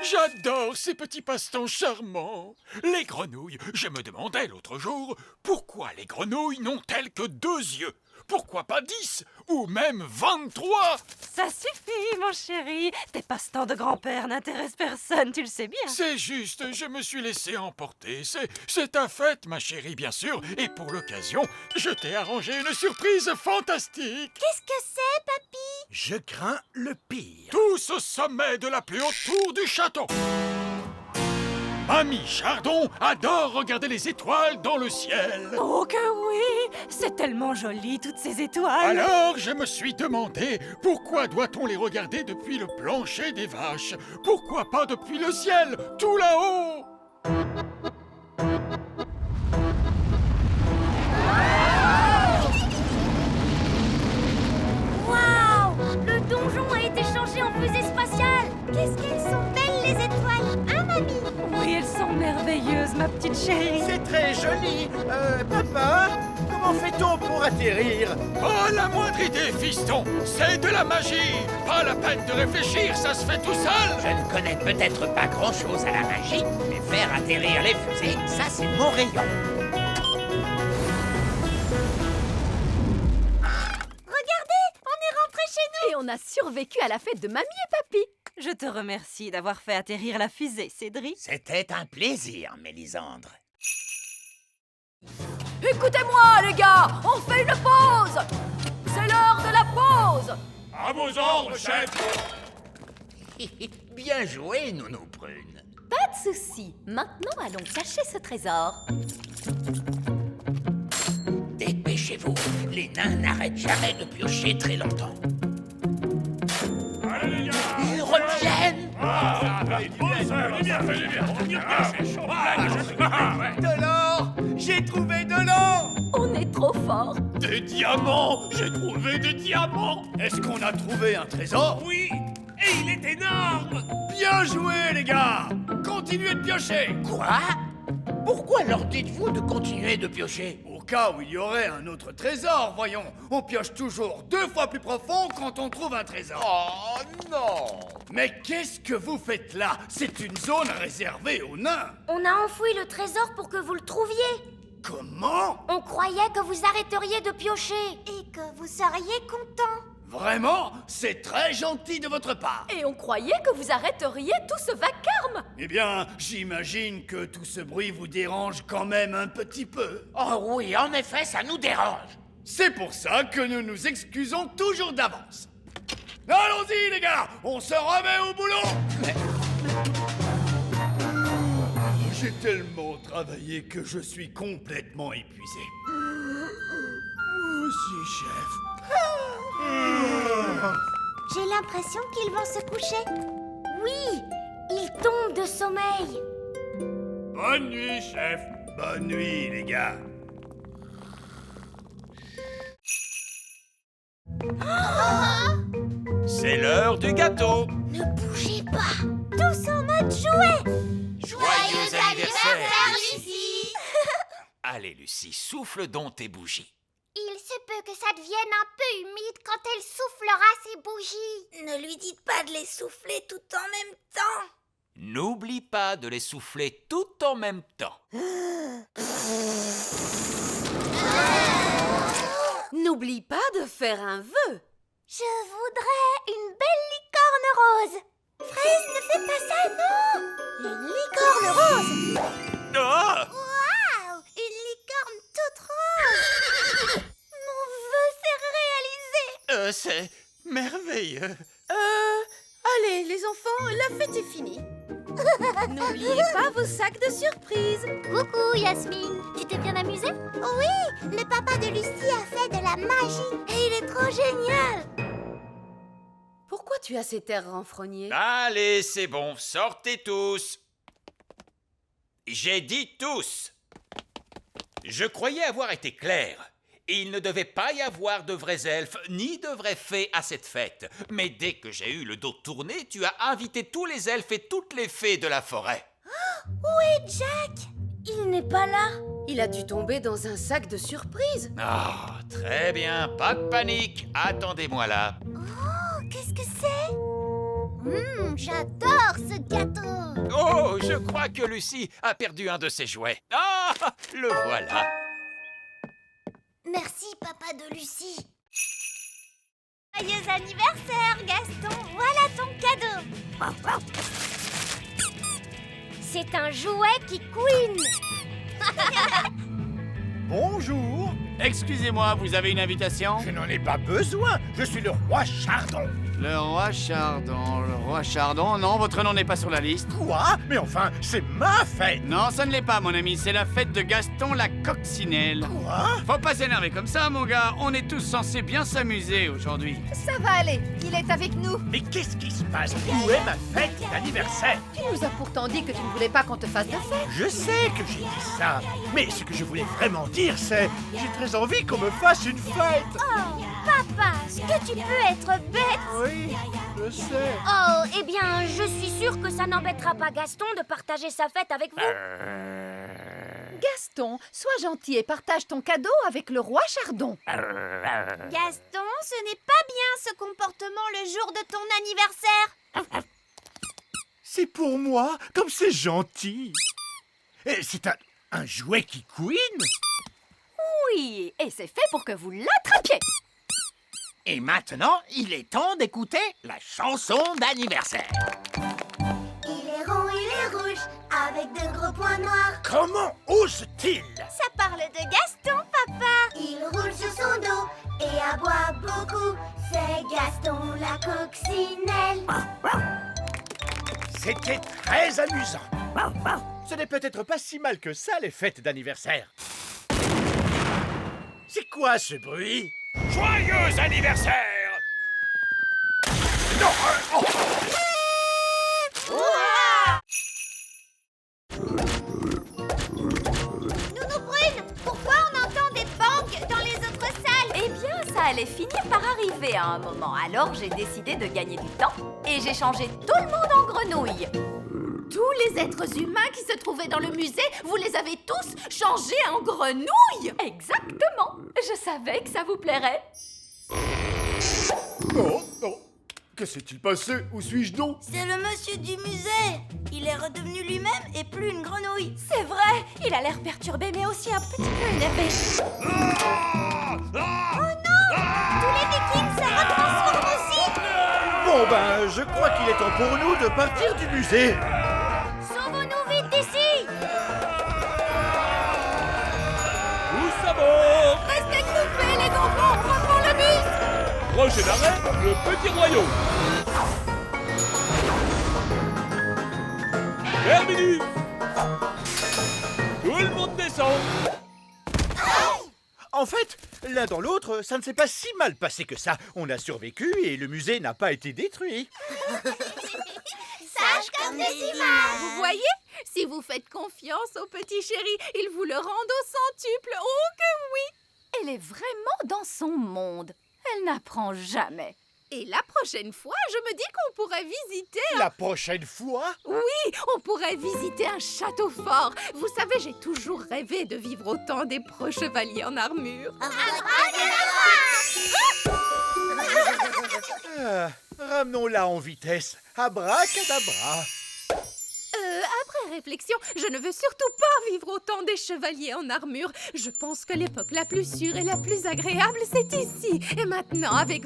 J'adore ces petits passe-temps charmants. Les grenouilles. Je me demandais l'autre jour, pourquoi les grenouilles n'ont-elles que 2 yeux? Pourquoi pas 10 ou même 23? Ça suffit, mon chéri. Tes passe-temps de grand-père n'intéressent personne, tu le sais bien. C'est juste, je me suis laissé emporter. C'est ta fête, ma chérie, bien sûr. Et pour l'occasion, je t'ai arrangé une surprise fantastique. Qu'est-ce que c'est, papy? Je crains le pire. Tous au sommet de la plus haute tour du château. Mamie Chardon adore regarder les étoiles dans le ciel. Oh que oui! C'est tellement joli, toutes ces étoiles. Alors, je me suis demandé, pourquoi doit-on les regarder depuis le plancher des vaches? Pourquoi pas depuis le ciel, tout là-haut? Waouh! Le donjon a été changé en fusée spatiale. Qu'est-ce qu'elles sont belles, les étoiles, hein, mamie? Oui, elles sont merveilleuses, ma petite chérie. C'est très joli. Papa, comment fait-on pour atterrir? Pas la moindre idée, fiston. C'est de la magie. Pas la peine de réfléchir, ça se fait tout seul. Je ne connais peut-être pas grand-chose à la magie, mais faire atterrir les fusées, ça, c'est mon rayon. Regardez, on est rentré chez nous. Et on a survécu à la fête de mamie et papy. Je te remercie d'avoir fait atterrir la fusée, Cédric. C'était un plaisir, Mélisandre. Écoutez-moi, les gars, on fait une pause. C'est l'heure de la pause. À vos ordres, chef. Bien joué, Nounou Prune. Pas de souci. Maintenant, allons cacher ce trésor. Dépêchez-vous, les nains n'arrêtent jamais de piocher très longtemps. Allez, les gars. Ils reviennent. De l'or! J'ai trouvé de l'or! On est trop fort. Des diamants. J'ai trouvé des diamants. Est-ce qu'on a trouvé un trésor? Oui, et il est énorme. Bien joué, les gars! Continuez de piocher! Quoi? Pourquoi leur dites-vous de continuer de piocher? Au cas où il y aurait un autre trésor, voyons. On pioche toujours 2 fois plus profond quand on trouve un trésor. Oh non! Mais qu'est-ce que vous faites là? C'est une zone réservée aux nains. On a enfoui le trésor pour que vous le trouviez. Comment? On croyait que vous arrêteriez de piocher. Et que vous seriez content. Vraiment? C'est très gentil de votre part. Et on croyait que vous arrêteriez tout ce vacarme. Eh bien, j'imagine que tout ce bruit vous dérange quand même un petit peu. Oh oui, en effet, ça nous dérange. C'est pour ça que nous nous excusons toujours d'avance. Allons-y, les gars! On se remet au boulot! J'ai tellement travaillé que je suis complètement épuisé. Moi aussi, chef. J'ai l'impression qu'ils vont se coucher. Oui, ils tombent de sommeil. Bonne nuit, chef. Bonne nuit, les gars. C'est l'heure du gâteau. Ne bougez pas. Tous en mode jouet. Joyeux anniversaire, Lucie. Allez, Lucie, souffle donc tes bougies. Il se peut que ça devienne un peu humide quand elle soufflera ses bougies. Ne lui dites pas de les souffler tout en même temps. N'oublie pas de les souffler tout en même temps. N'oublie pas de faire un vœu. Je voudrais une belle licorne rose. Fraise, ne fais pas ça, non. Une licorne rose. Ah! Waouh! sérieux? Allez, les enfants, la fête est finie. N'oubliez pas vos sacs de surprise. Coucou Yasmine, tu t'es bien amusée? Oui, le papa de Lucie a fait de la magie et il est trop génial. Pourquoi tu as cet air renfrogné? Allez, c'est bon, sortez tous. J'ai dit tous. Je croyais avoir été clair. Il ne devait pas y avoir de vrais elfes ni de vraies fées à cette fête. Mais dès que j'ai eu le dos tourné, tu as invité tous les elfes et toutes les fées de la forêt. Où est Jack? Il n'est pas là. Il a dû tomber dans un sac de surprise. Ah, très bien, pas de panique. Attendez-moi là. Oh, qu'est-ce que c'est? J'adore ce gâteau. Oh, je crois que Lucie a perdu un de ses jouets. Ah, le voilà. Merci, papa de Lucie. Joyeux anniversaire, Gaston. Voilà ton cadeau. C'est un jouet qui couine. Bonjour. Excusez-moi, vous avez une invitation? Je n'en ai pas besoin. Je suis le roi Chardon. Le roi Chardon, non, votre nom n'est pas sur la liste. Quoi? Mais enfin, c'est ma fête. Non, ça ne l'est pas, mon ami, c'est la fête de Gaston la coccinelle. Quoi? Faut pas s'énerver comme ça, mon gars, on est tous censés bien s'amuser aujourd'hui. Ça va aller, il est avec nous. Mais qu'est-ce qui se passe? Où est ma fête d'anniversaire? Tu nous as pourtant dit que tu ne voulais pas qu'on te fasse de fête. Je sais que j'ai dit ça, mais ce que je voulais vraiment dire, c'est... J'ai très envie qu'on me fasse une fête. Oh, papa, est-ce que tu peux être bête? Oui, je sais. Oh, eh bien, je suis sûre que ça n'embêtera pas Gaston de partager sa fête avec vous. Gaston, sois gentil et partage ton cadeau avec le roi Chardon. Gaston, ce n'est pas bien ce comportement le jour de ton anniversaire. C'est pour moi, comme c'est gentil. Et c'est un jouet qui couine? Oui, et c'est fait pour que vous l'attrapiez. Et maintenant, il est temps d'écouter la chanson d'anniversaire. Il est rond, il est rouge, avec de gros points noirs. Comment ose-t-il? Ça parle de Gaston, papa. Il roule sur son dos et aboie beaucoup. C'est Gaston la coccinelle. C'était très amusant. Ce n'est peut-être pas si mal que ça, les fêtes d'anniversaire. C'est quoi ce bruit? Joyeux anniversaire! Non, Nounou Brune, pourquoi on entend des bangs dans les autres salles? Eh bien, ça allait finir par arriver à un moment. Alors, j'ai décidé de gagner du temps et j'ai changé tout le monde en grenouille. Tous les êtres humains qui se trouvaient dans le musée, vous les avez tous changés en grenouilles. Exactement. Je savais que ça vous plairait. Oh, oh. Que s'est-il passé? Où suis-je donc? C'est le monsieur du musée. Il est redevenu lui-même et plus une grenouille. C'est vrai, il a l'air perturbé mais aussi un petit peu énervé. Oh non! Tous les Vikings se retransforment aussi. Bon ben, je crois qu'il est temps pour nous de partir du musée. Sauvons-nous vite d'ici. Tous à bord! Restez groupés les enfants, on reprend le bus. Prochain arrêt, le petit royaume. Terminus. Tout le monde descend. En fait, l'un dans l'autre, ça ne s'est pas si mal passé que ça. On a survécu et le musée n'a pas été détruit. Sage comme des images. Vous voyez? Si vous faites confiance au petit chéri, il vous le rend au centuple. Oh que oui! Elle est vraiment dans son monde. Elle n'apprend jamais. Et la prochaine fois, je me dis qu'on pourrait visiter La prochaine fois? Oui, on pourrait visiter un château fort. Vous savez, j'ai toujours rêvé de vivre au temps des pro chevaliers en armure. Ramenons-la en vitesse. Abracadabra. Après réflexion, je ne veux surtout pas vivre au temps des chevaliers en armure. Je pense que l'époque la plus sûre et la plus agréable, c'est ici. Et maintenant, avec...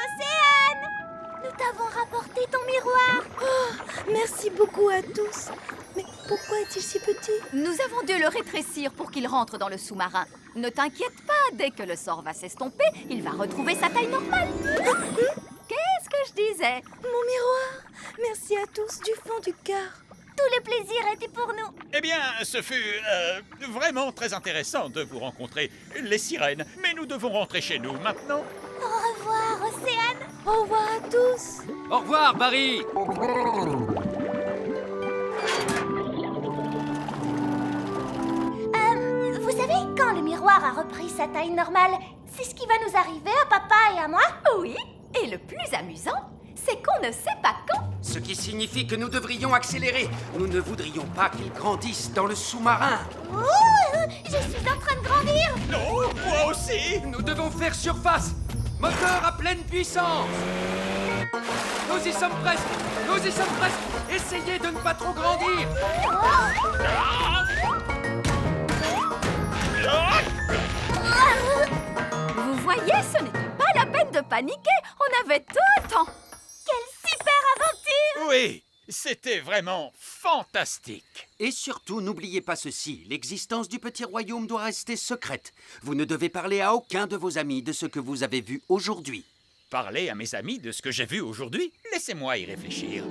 Océane, nous t'avons rapporté ton miroir. Merci beaucoup à tous. Mais pourquoi est-il si petit? Nous avons dû le rétrécir pour qu'il rentre dans le sous-marin. Ne t'inquiète pas, dès que le sort va s'estomper, il va retrouver sa taille normale. Qu'est-ce que je disais? Mon miroir, merci à tous du fond du cœur. Tout le plaisir était pour nous. Eh bien, ce fut vraiment très intéressant de vous rencontrer, les sirènes. Mais nous devons rentrer chez nous maintenant. Au revoir, Océane. Au revoir à tous. Au revoir, Barry. Vous savez, quand le miroir a repris sa taille normale, c'est ce qui va nous arriver à papa et à moi? Oui, et le plus amusant, c'est qu'on ne sait pas quand. Ce qui signifie que nous devrions accélérer. Nous ne voudrions pas qu'ils grandissent dans le sous-marin. Je suis en train de grandir. Non, moi aussi. Nous devons faire surface. Moteur à pleine puissance. Nous y sommes presque. Nous y sommes presque. Essayez de ne pas trop grandir. Vous voyez, ce n'était pas la peine de paniquer. On avait tout le temps. Quelle super aventure! Oui, c'était vraiment fantastique. Et surtout, n'oubliez pas ceci. L'existence du petit royaume doit rester secrète. Vous ne devez parler à aucun de vos amis de ce que vous avez vu aujourd'hui. Parler à mes amis de ce que j'ai vu aujourd'hui? Laissez-moi y réfléchir.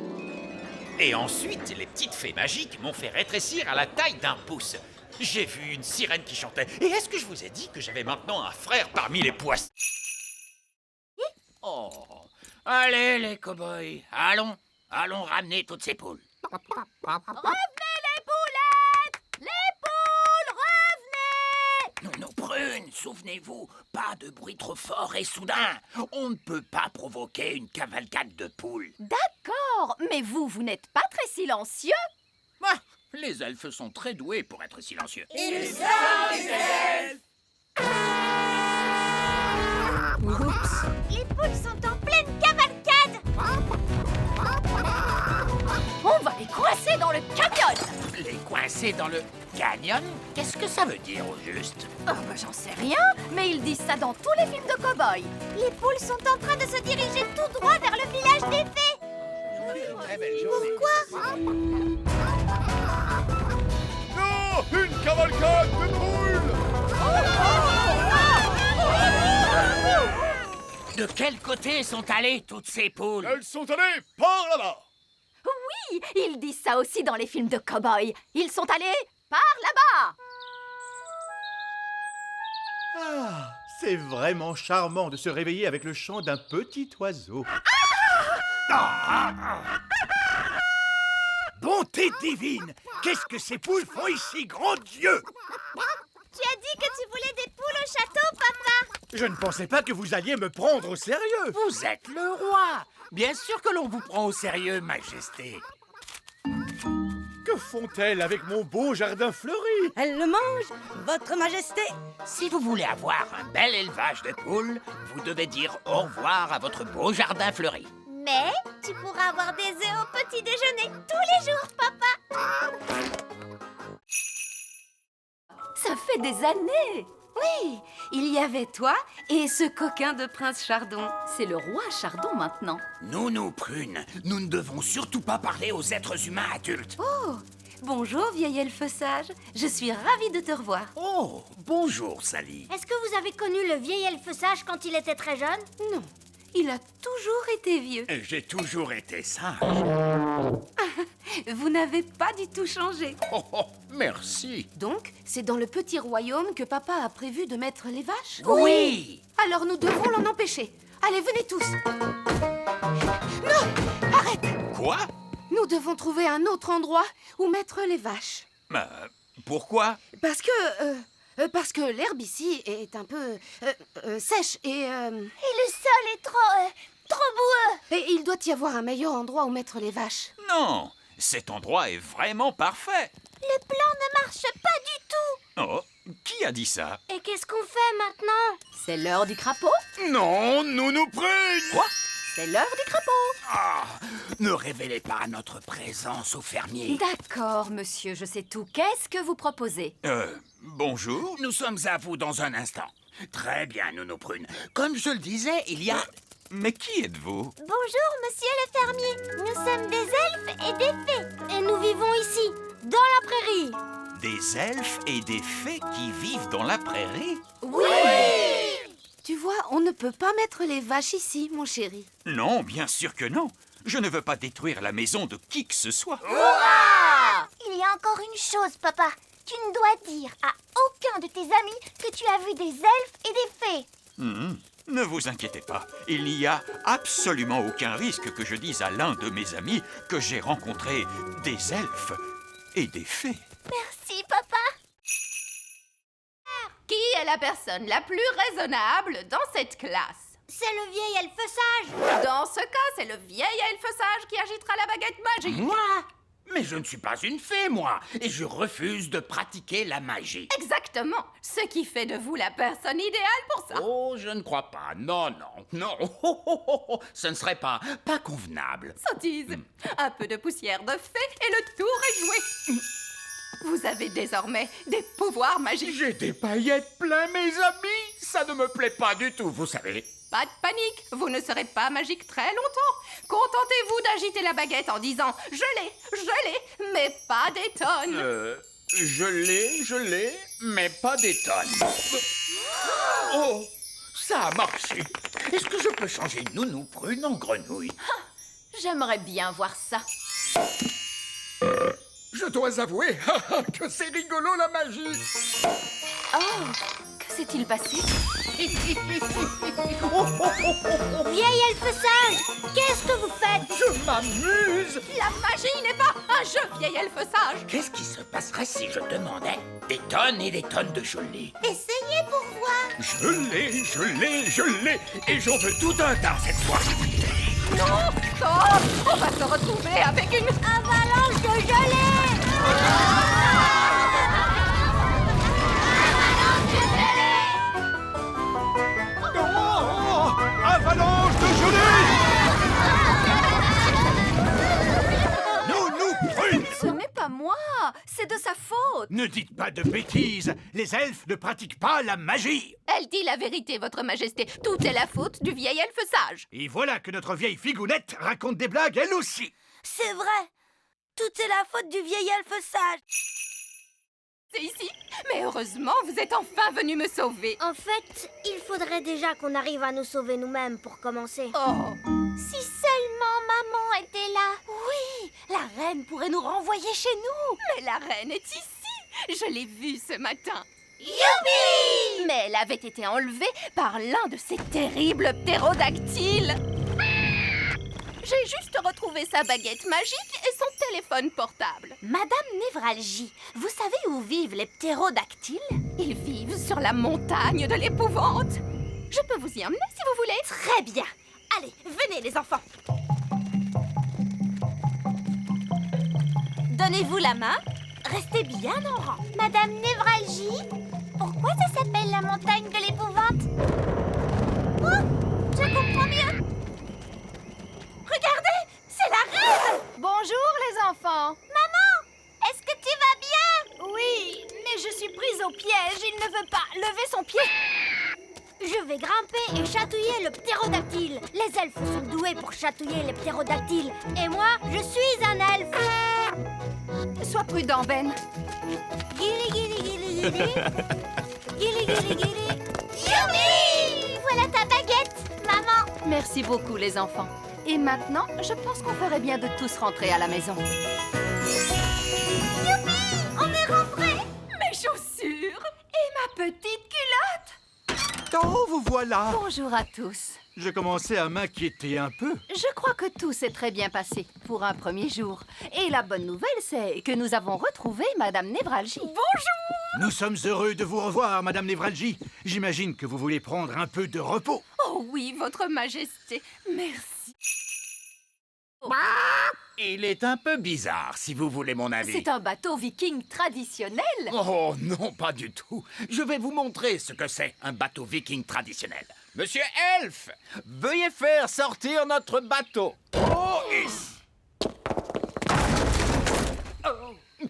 Et ensuite, les petites fées magiques m'ont fait rétrécir à la taille d'un pouce. J'ai vu une sirène qui chantait. Et est-ce que je vous ai dit que j'avais maintenant un frère parmi les poissons? Oh, allez les cow-boys, allons ramener toutes ces poules. Revenez les poulettes! Les poules, revenez! Non, Prune, souvenez-vous, pas de bruit trop fort et soudain. On ne peut pas provoquer une cavalcade de poules. D'accord, mais vous n'êtes pas très silencieux. Ah, les elfes sont très doués pour être silencieux. Ils sont des elfes! Oups. Les poules sont en pleine cavalcade! On va les coincer dans le canyon. Les coincer dans le canyon? Qu'est-ce que ça veut dire au juste? Oh, bah, j'en sais rien, mais ils disent ça dans tous les films de cow-boys. Les poules sont en train de se diriger tout droit vers le village des fées! Pourquoi? Non, une cavalcade de poules! De quel côté sont allées toutes ces poules? Elles sont allées par là-bas. Oui, ils disent ça aussi dans les films de cow-boys. Ils sont allés par là-bas. Ah, c'est vraiment charmant de se réveiller avec le chant d'un petit oiseau. Bonté divine! Qu'est-ce que ces poules font ici, grand Dieu? Tu as dit que tu voulais des poules au château, papa! Je ne pensais pas que vous alliez me prendre au sérieux. Vous êtes le roi. Bien sûr que l'on vous prend au sérieux, Majesté. Que font-elles avec mon beau jardin fleuri? Elle le mange, votre majesté. Si vous voulez avoir un bel élevage de poules, vous devez dire au revoir à votre beau jardin fleuri. Mais tu pourras avoir des œufs au petit déjeuner tous les jours, papa! Ça fait des années. Oui, il y avait toi et ce coquin de prince Chardon. C'est le roi Chardon maintenant. Nous, Prune, nous ne devons surtout pas parler aux êtres humains adultes. Oh, bonjour vieil elfe sage. Je suis ravie de te revoir. Oh, bonjour, Sally. Est-ce que vous avez connu le vieil elfe sage quand il était très jeune? Non, il a toujours été vieux. J'ai toujours été sage. Vous n'avez pas du tout changé. Oh, merci. Donc, c'est dans le petit royaume que papa a prévu de mettre les vaches? Oui. Alors nous devons l'en empêcher. Allez, venez tous. Non, arrête. Quoi? Nous devons trouver un autre endroit où mettre les vaches. Pourquoi? Parce que l'herbe ici est un peu sèche et le sol est trop boueux! et il doit y avoir un meilleur endroit où mettre les vaches. Non, cet endroit est vraiment parfait. Le plan ne marche pas du tout! Oh, qui a dit ça? Et qu'est-ce qu'on fait maintenant? C'est l'heure du crapaud. Non, nous Prune! Quoi? C'est l'heure du crapaud. Ah, ne révélez pas notre présence au fermier. D'accord, monsieur, je sais tout. Qu'est-ce que vous proposez? Bonjour. Nous sommes à vous dans un instant. Très bien, Nounou Prune. Comme je le disais, il y a... Mais qui êtes-vous? Bonjour, monsieur le fermier. Nous sommes des elfes et des fées. Et nous vivons ici, dans la prairie. des elfes et des fées qui vivent dans la prairie. Oui! Tu vois, on ne peut pas mettre les vaches ici, mon chéri. Non, bien sûr que non. Je ne veux pas détruire la maison de qui que ce soit. Il y a encore une chose, papa. Tu ne dois dire à aucun de tes amis que tu as vu des elfes et des fées. Ne vous inquiétez pas. Il n'y a absolument aucun risque que je dise à l'un de mes amis que j'ai rencontré des elfes et des fées. Merci, papa. Qui est la personne la plus raisonnable dans cette classe? C'est le vieil elfe sage. Dans ce cas, c'est le vieil elfe sage qui agitera la baguette magique. Moi? Mais je ne suis pas une fée, moi, et je refuse de pratiquer la magie. Exactement. Ce qui fait de vous la personne idéale pour ça. Oh, je ne crois pas. Non. Ce ne serait pas convenable. Sottise. Un peu de poussière de fée et le tour est joué. Vous avez désormais des pouvoirs magiques. J'ai des paillettes plein, mes amis. Ça ne me plaît pas du tout, vous savez. Pas de panique, vous ne serez pas magique très longtemps. Contentez-vous d'agiter la baguette en disant « Je l'ai, mais pas des tonnes ». Je l'ai, mais pas des tonnes. Oh, ça a marché. Est-ce que je peux changer Nounou Prune en grenouille? J'aimerais bien voir ça. Je dois avouer que c'est rigolo la magie. Oh, que s'est-il passé? Vieil elfe sage, qu'est-ce que vous faites? Je m'amuse. La magie n'est pas un jeu, vieil elfe sage. Qu'est-ce qui se passerait si je demandais des tonnes et des tonnes de gelée? Essayez pour voir. Je l'ai, et j'en veux tout un tas cette fois. Non, stop! On va se retrouver avec une avalanche de gelée. Avalanche de gelée! Nounou Prune! Ce n'est pas moi, c'est de sa faute. Ne dites pas de bêtises. Les elfes ne pratiquent pas la magie. Elle dit la vérité, votre majesté. Tout est la faute du vieil elfe sage. Et voilà que notre vieille figounette raconte des blagues elle aussi. C'est vrai. Tout est la faute du vieil elfe sage. C'est ici. Mais heureusement, vous êtes enfin venu me sauver. En fait, il faudrait déjà qu'on arrive à nous sauver nous-mêmes pour commencer. Oh. Si seulement maman était là. Oui, la reine pourrait nous renvoyer chez nous. Mais la reine est ici. Je l'ai vue ce matin. Youpi! Mais elle avait été enlevée par l'un de ces terribles ptérodactyles. J'ai juste retrouvé sa baguette magique et son téléphone portable. Madame Névralgie, vous savez où vivent les ptérodactyles? Ils vivent sur la montagne de l'épouvante. Je peux vous y emmener si vous voulez. Très bien. Allez, venez les enfants. Donnez-vous la main. Restez bien en rang. Madame Névralgie, pourquoi ça s'appelle la montagne de l'épouvante? Oh, je comprends mieux. Regardez, c'est la reine! Bonjour les enfants. Maman, est-ce que tu vas bien? Oui, mais je suis prise au piège. Il ne veut pas lever son pied. Je vais grimper et chatouiller le ptérodactyle. Les elfes sont doués pour chatouiller les ptérodactyles. Et moi, je suis un elfe. Sois prudent, Ben. Guili, guili, guili, guili. Guili, guili, guili. Youpi! Voilà ta baguette, maman. Merci beaucoup les enfants. Et maintenant, je pense qu'on ferait bien de tous rentrer à la maison. Youpi! On est rentrés. Mes chaussures et ma petite culotte. Oh, vous voilà. Bonjour à tous. Je commençais à m'inquiéter un peu. Je crois que tout s'est très bien passé pour un premier jour. Et la bonne nouvelle, c'est que nous avons retrouvé Madame Névralgie. Bonjour! Nous sommes heureux de vous revoir, Madame Névralgie. J'imagine que vous voulez prendre un peu de repos. Oh oui, votre majesté. Merci. Il est un peu bizarre, si vous voulez mon avis. C'est un bateau viking traditionnel. Oh non, pas du tout. Je vais vous montrer ce que c'est, un bateau viking traditionnel. Monsieur Elfe, veuillez faire sortir notre bateau. Oh,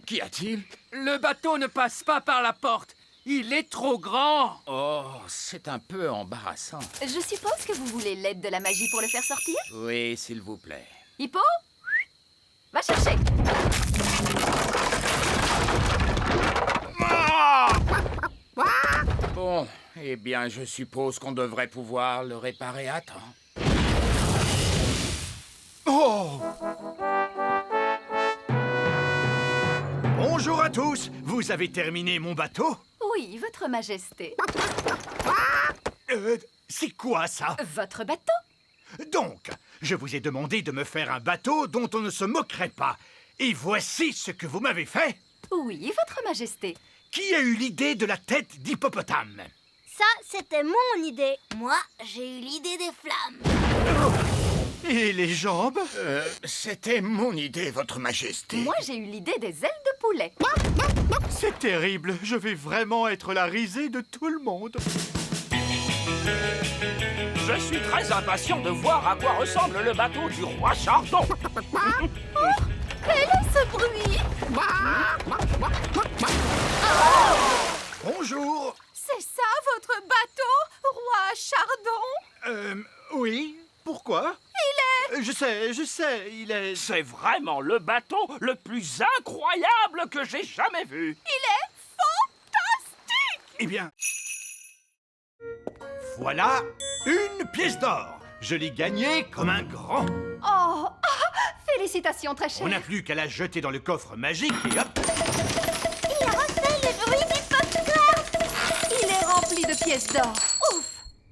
Qu'y a-t-il? Le bateau ne passe pas par la porte. Il est trop grand. Oh, c'est un peu embarrassant. Je suppose que vous voulez l'aide de la magie pour le faire sortir? Oui, s'il vous plaît. Hippo, va chercher. Bon, eh bien, je suppose qu'on devrait pouvoir le réparer à temps. Oh! Bonjour à tous! Vous avez terminé mon bateau? Oui, votre majesté. C'est quoi ça? Votre bateau? Donc, je vous ai demandé de me faire un bateau dont on ne se moquerait pas. Et voici ce que vous m'avez fait. Oui, votre majesté. Qui a eu l'idée de la tête d'hippopotame? Ça, c'était mon idée. Moi, j'ai eu l'idée des flammes. Et les jambes? C'était mon idée, votre majesté. Moi, j'ai eu l'idée des ailes de poulet. C'est terrible. Je vais vraiment être la risée de tout le monde. Je suis très impatient de voir à quoi ressemble le bateau du roi Chardon. Quel est ce bruit? Bonjour. C'est ça votre bateau, roi Chardon? Oui. Pourquoi? Il est... Je sais, il est... C'est vraiment le bateau le plus incroyable que j'ai jamais vu. Il est fantastique! Eh bien... Voilà une pièce d'or. Je l'ai gagnée comme un grand. Oh, félicitations, très cher. On n'a plus qu'à la jeter dans le coffre magique et hop. Il a refait le bruit du popcorn. Il est rempli de pièces d'or. Ouf!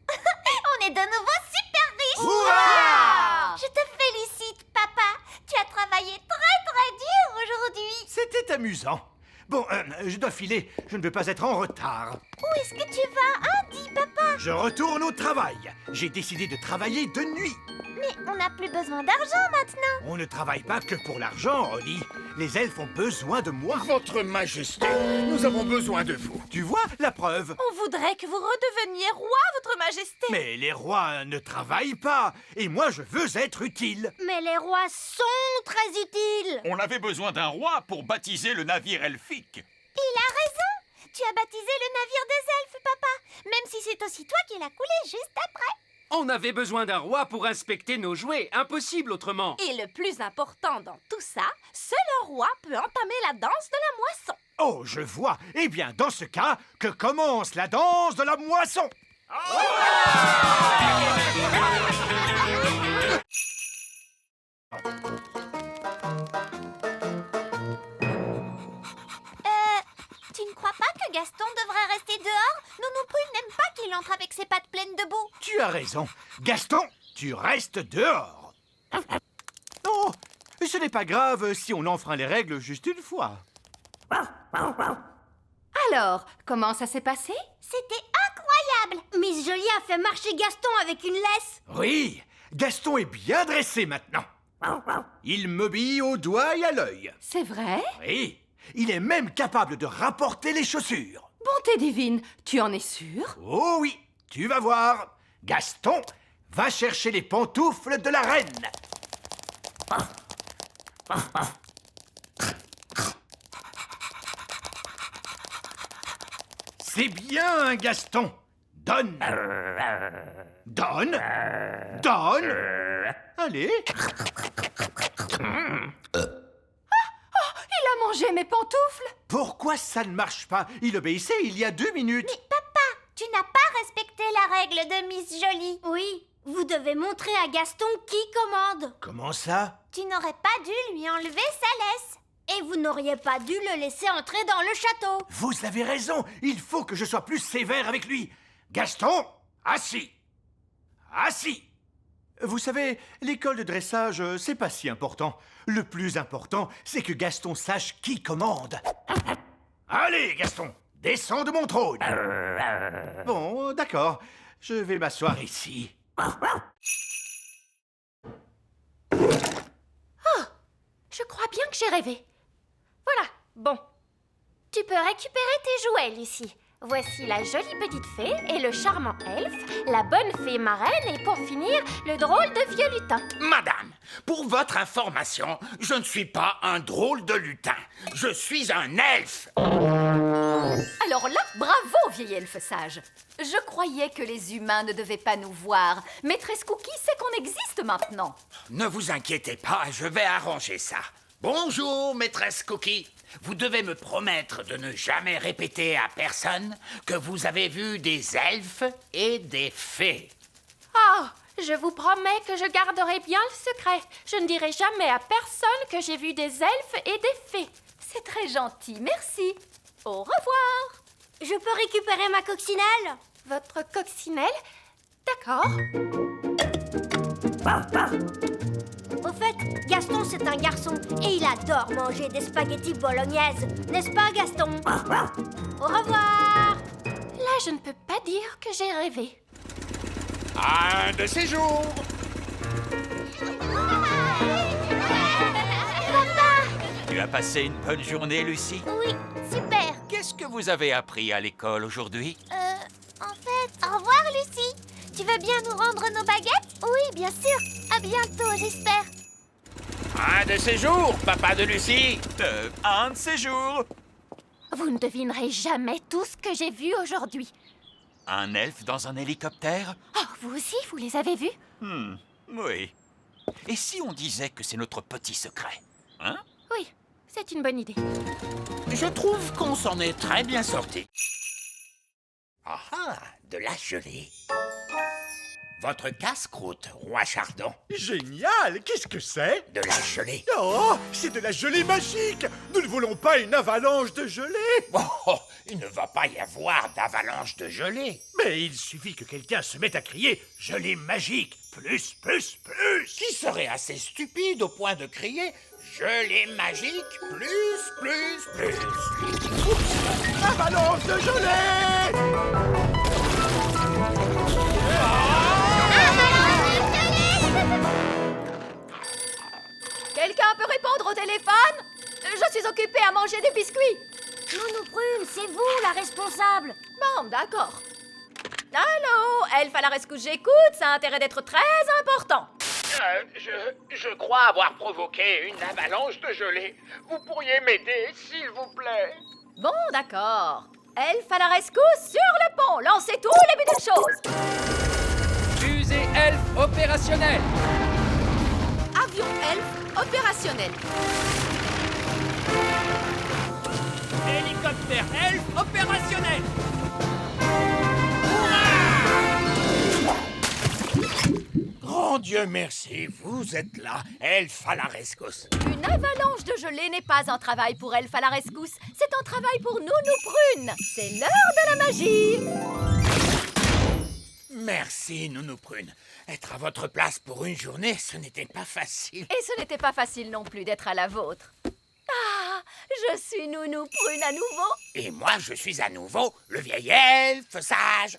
On est de nouveau super riches. Hurrah! Je te félicite, papa. Tu as travaillé très dur aujourd'hui. C'était amusant. Bon, je dois filer. Je ne veux pas être en retard. Où est-ce que tu vas, hein, dis papa? Je retourne au travail. J'ai décidé de travailler de nuit. Mais on n'a plus besoin d'argent maintenant. On ne travaille pas que pour l'argent, Holly. Les elfes ont besoin de moi. Votre majesté, nous avons besoin de vous. Tu vois, la preuve. On voudrait que vous redeveniez roi, votre majesté. Mais les rois ne travaillent pas. Et moi, je veux être utile. Mais les rois sont très utiles. On avait besoin d'un roi pour baptiser le navire elfique. Il a raison. Tu as baptisé le navire des elfes, papa. Même si c'est aussi toi qui l'as coulé juste après. On avait besoin d'un roi pour inspecter nos jouets. Impossible autrement. Et le plus important dans tout ça, seul un roi peut entamer la danse de la moisson. Oh, je vois. Eh bien, dans ce cas, que commence la danse de la moisson. Tu ne crois pas que Gaston devrait rester dehors? Nous non plus, il n'aime pas qu'il entre avec ses pattes pleines de boue. Tu as raison. Gaston, tu restes dehors. Oh, ce n'est pas grave si on enfreint les règles juste une fois. Alors, comment ça s'est passé? C'était incroyable. Miss Jolie a fait marcher Gaston avec une laisse. Oui, Gaston est bien dressé maintenant. Il m'obéit au doigt et à l'œil. C'est vrai? Oui, il est même capable de rapporter les chaussures. Bonté divine, tu en es sûr? Oh oui, tu vas voir. Gaston, va chercher les pantoufles de la reine. C'est bien, Gaston. Donne. Donne. Donne. Allez. Il a mangé mes pantoufles? Pourquoi ça ne marche pas? Il obéissait il y a 2 minutes. Mais papa, tu n'as pas respecté la règle de Miss Jolie. Oui, vous devez montrer à Gaston qui commande. Comment ça? Tu n'aurais pas dû lui enlever sa laisse. Et vous n'auriez pas dû le laisser entrer dans le château. Vous avez raison. Il faut que je sois plus sévère avec lui. Gaston, assis. Assis. Vous savez, l'école de dressage, c'est pas si important. Le plus important, c'est que Gaston sache qui commande. Allez, Gaston, descends de mon trône. Bon, d'accord. Je vais m'asseoir ici. Je crois bien que j'ai rêvé. Voilà, bon. Tu peux récupérer tes jouets, Lucie. Voici la jolie petite fée et le charmant elfe, la bonne fée marraine et pour finir, le drôle de vieux lutin. Madame, pour votre information, je ne suis pas un drôle de lutin. Je suis un elfe. Alors là, bravo, vieil elfe sage. Je croyais que les humains ne devaient pas nous voir. Maîtresse Cookie sait qu'on existe maintenant. Ne vous inquiétez pas, je vais arranger ça. Bonjour, maîtresse Cookie. Vous devez me promettre de ne jamais répéter à personne que vous avez vu des elfes et des fées. Oh, je vous promets que je garderai bien le secret. Je ne dirai jamais à personne que j'ai vu des elfes et des fées. C'est très gentil, merci. Au revoir. Je peux récupérer ma coccinelle? Votre coccinelle? D'accord. Au fait, Gaston, c'est un garçon et il adore manger des spaghettis bolognaises. N'est-ce pas, Gaston? Au revoir. Là, je ne peux pas dire que j'ai rêvé. Un de ces jours. Tu as passé une bonne journée, Lucie? Oui, super. Qu'est-ce que vous avez appris à l'école aujourd'hui? En fait, au revoir, Lucie. Tu veux bien nous rendre nos baguettes? Oui, bien sûr. À bientôt, j'espère. Un de ces jours, papa de Lucie. Un de ces jours. Vous ne devinerez jamais tout ce que j'ai vu aujourd'hui. Un elfe dans un hélicoptère? Oh, vous aussi, vous les avez vus? Oui. Et si on disait que c'est notre petit secret? Hein? Oui, c'est une bonne idée. Je trouve qu'on s'en est très bien sorti. Ah ah, de la gelée. Votre casse-croûte, roi Chardon. Génial! Qu'est-ce que c'est? De la gelée. Oh, c'est de la gelée magique! Nous ne voulons pas une avalanche de gelée! Oh, il ne va pas y avoir d'avalanche de gelée. Mais il suffit que quelqu'un se mette à crier « gelée magique ! Plus, plus, plus !» Qui serait assez stupide au point de crier « gelée magique, plus, plus, plus !» Avalanche de gelée! Quelqu'un peut répondre au téléphone? Je suis occupée à manger des biscuits. Nounou Prune, c'est vous la responsable. Bon, d'accord. Allô, elfe à la rescousse, j'écoute, ça a intérêt d'être très important. Je crois avoir provoqué une avalanche de gelée. Vous pourriez m'aider, s'il vous plaît? Bon, d'accord. Elfe à la rescousse sur le pont, lancez tous les buts de choses. Fusée elfe opérationnelle. Avion elfe opérationnel. Hélicoptère elfe opérationnel. Grand Dieu merci, vous êtes là, elfe à la rescousse. Une avalanche de gelée n'est pas un travail pour elfe à la rescousse, c'est un travail pour Nounou Prune. C'est l'heure de la magie. Merci, Nounou Prune. Être à votre place pour une journée, ce n'était pas facile. Et ce n'était pas facile non plus d'être à la vôtre. Ah, je suis Nounou Prune à nouveau. Et moi, je suis à nouveau le vieil elfe sage.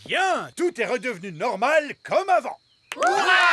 Bien, tout est redevenu normal comme avant. Hurrah!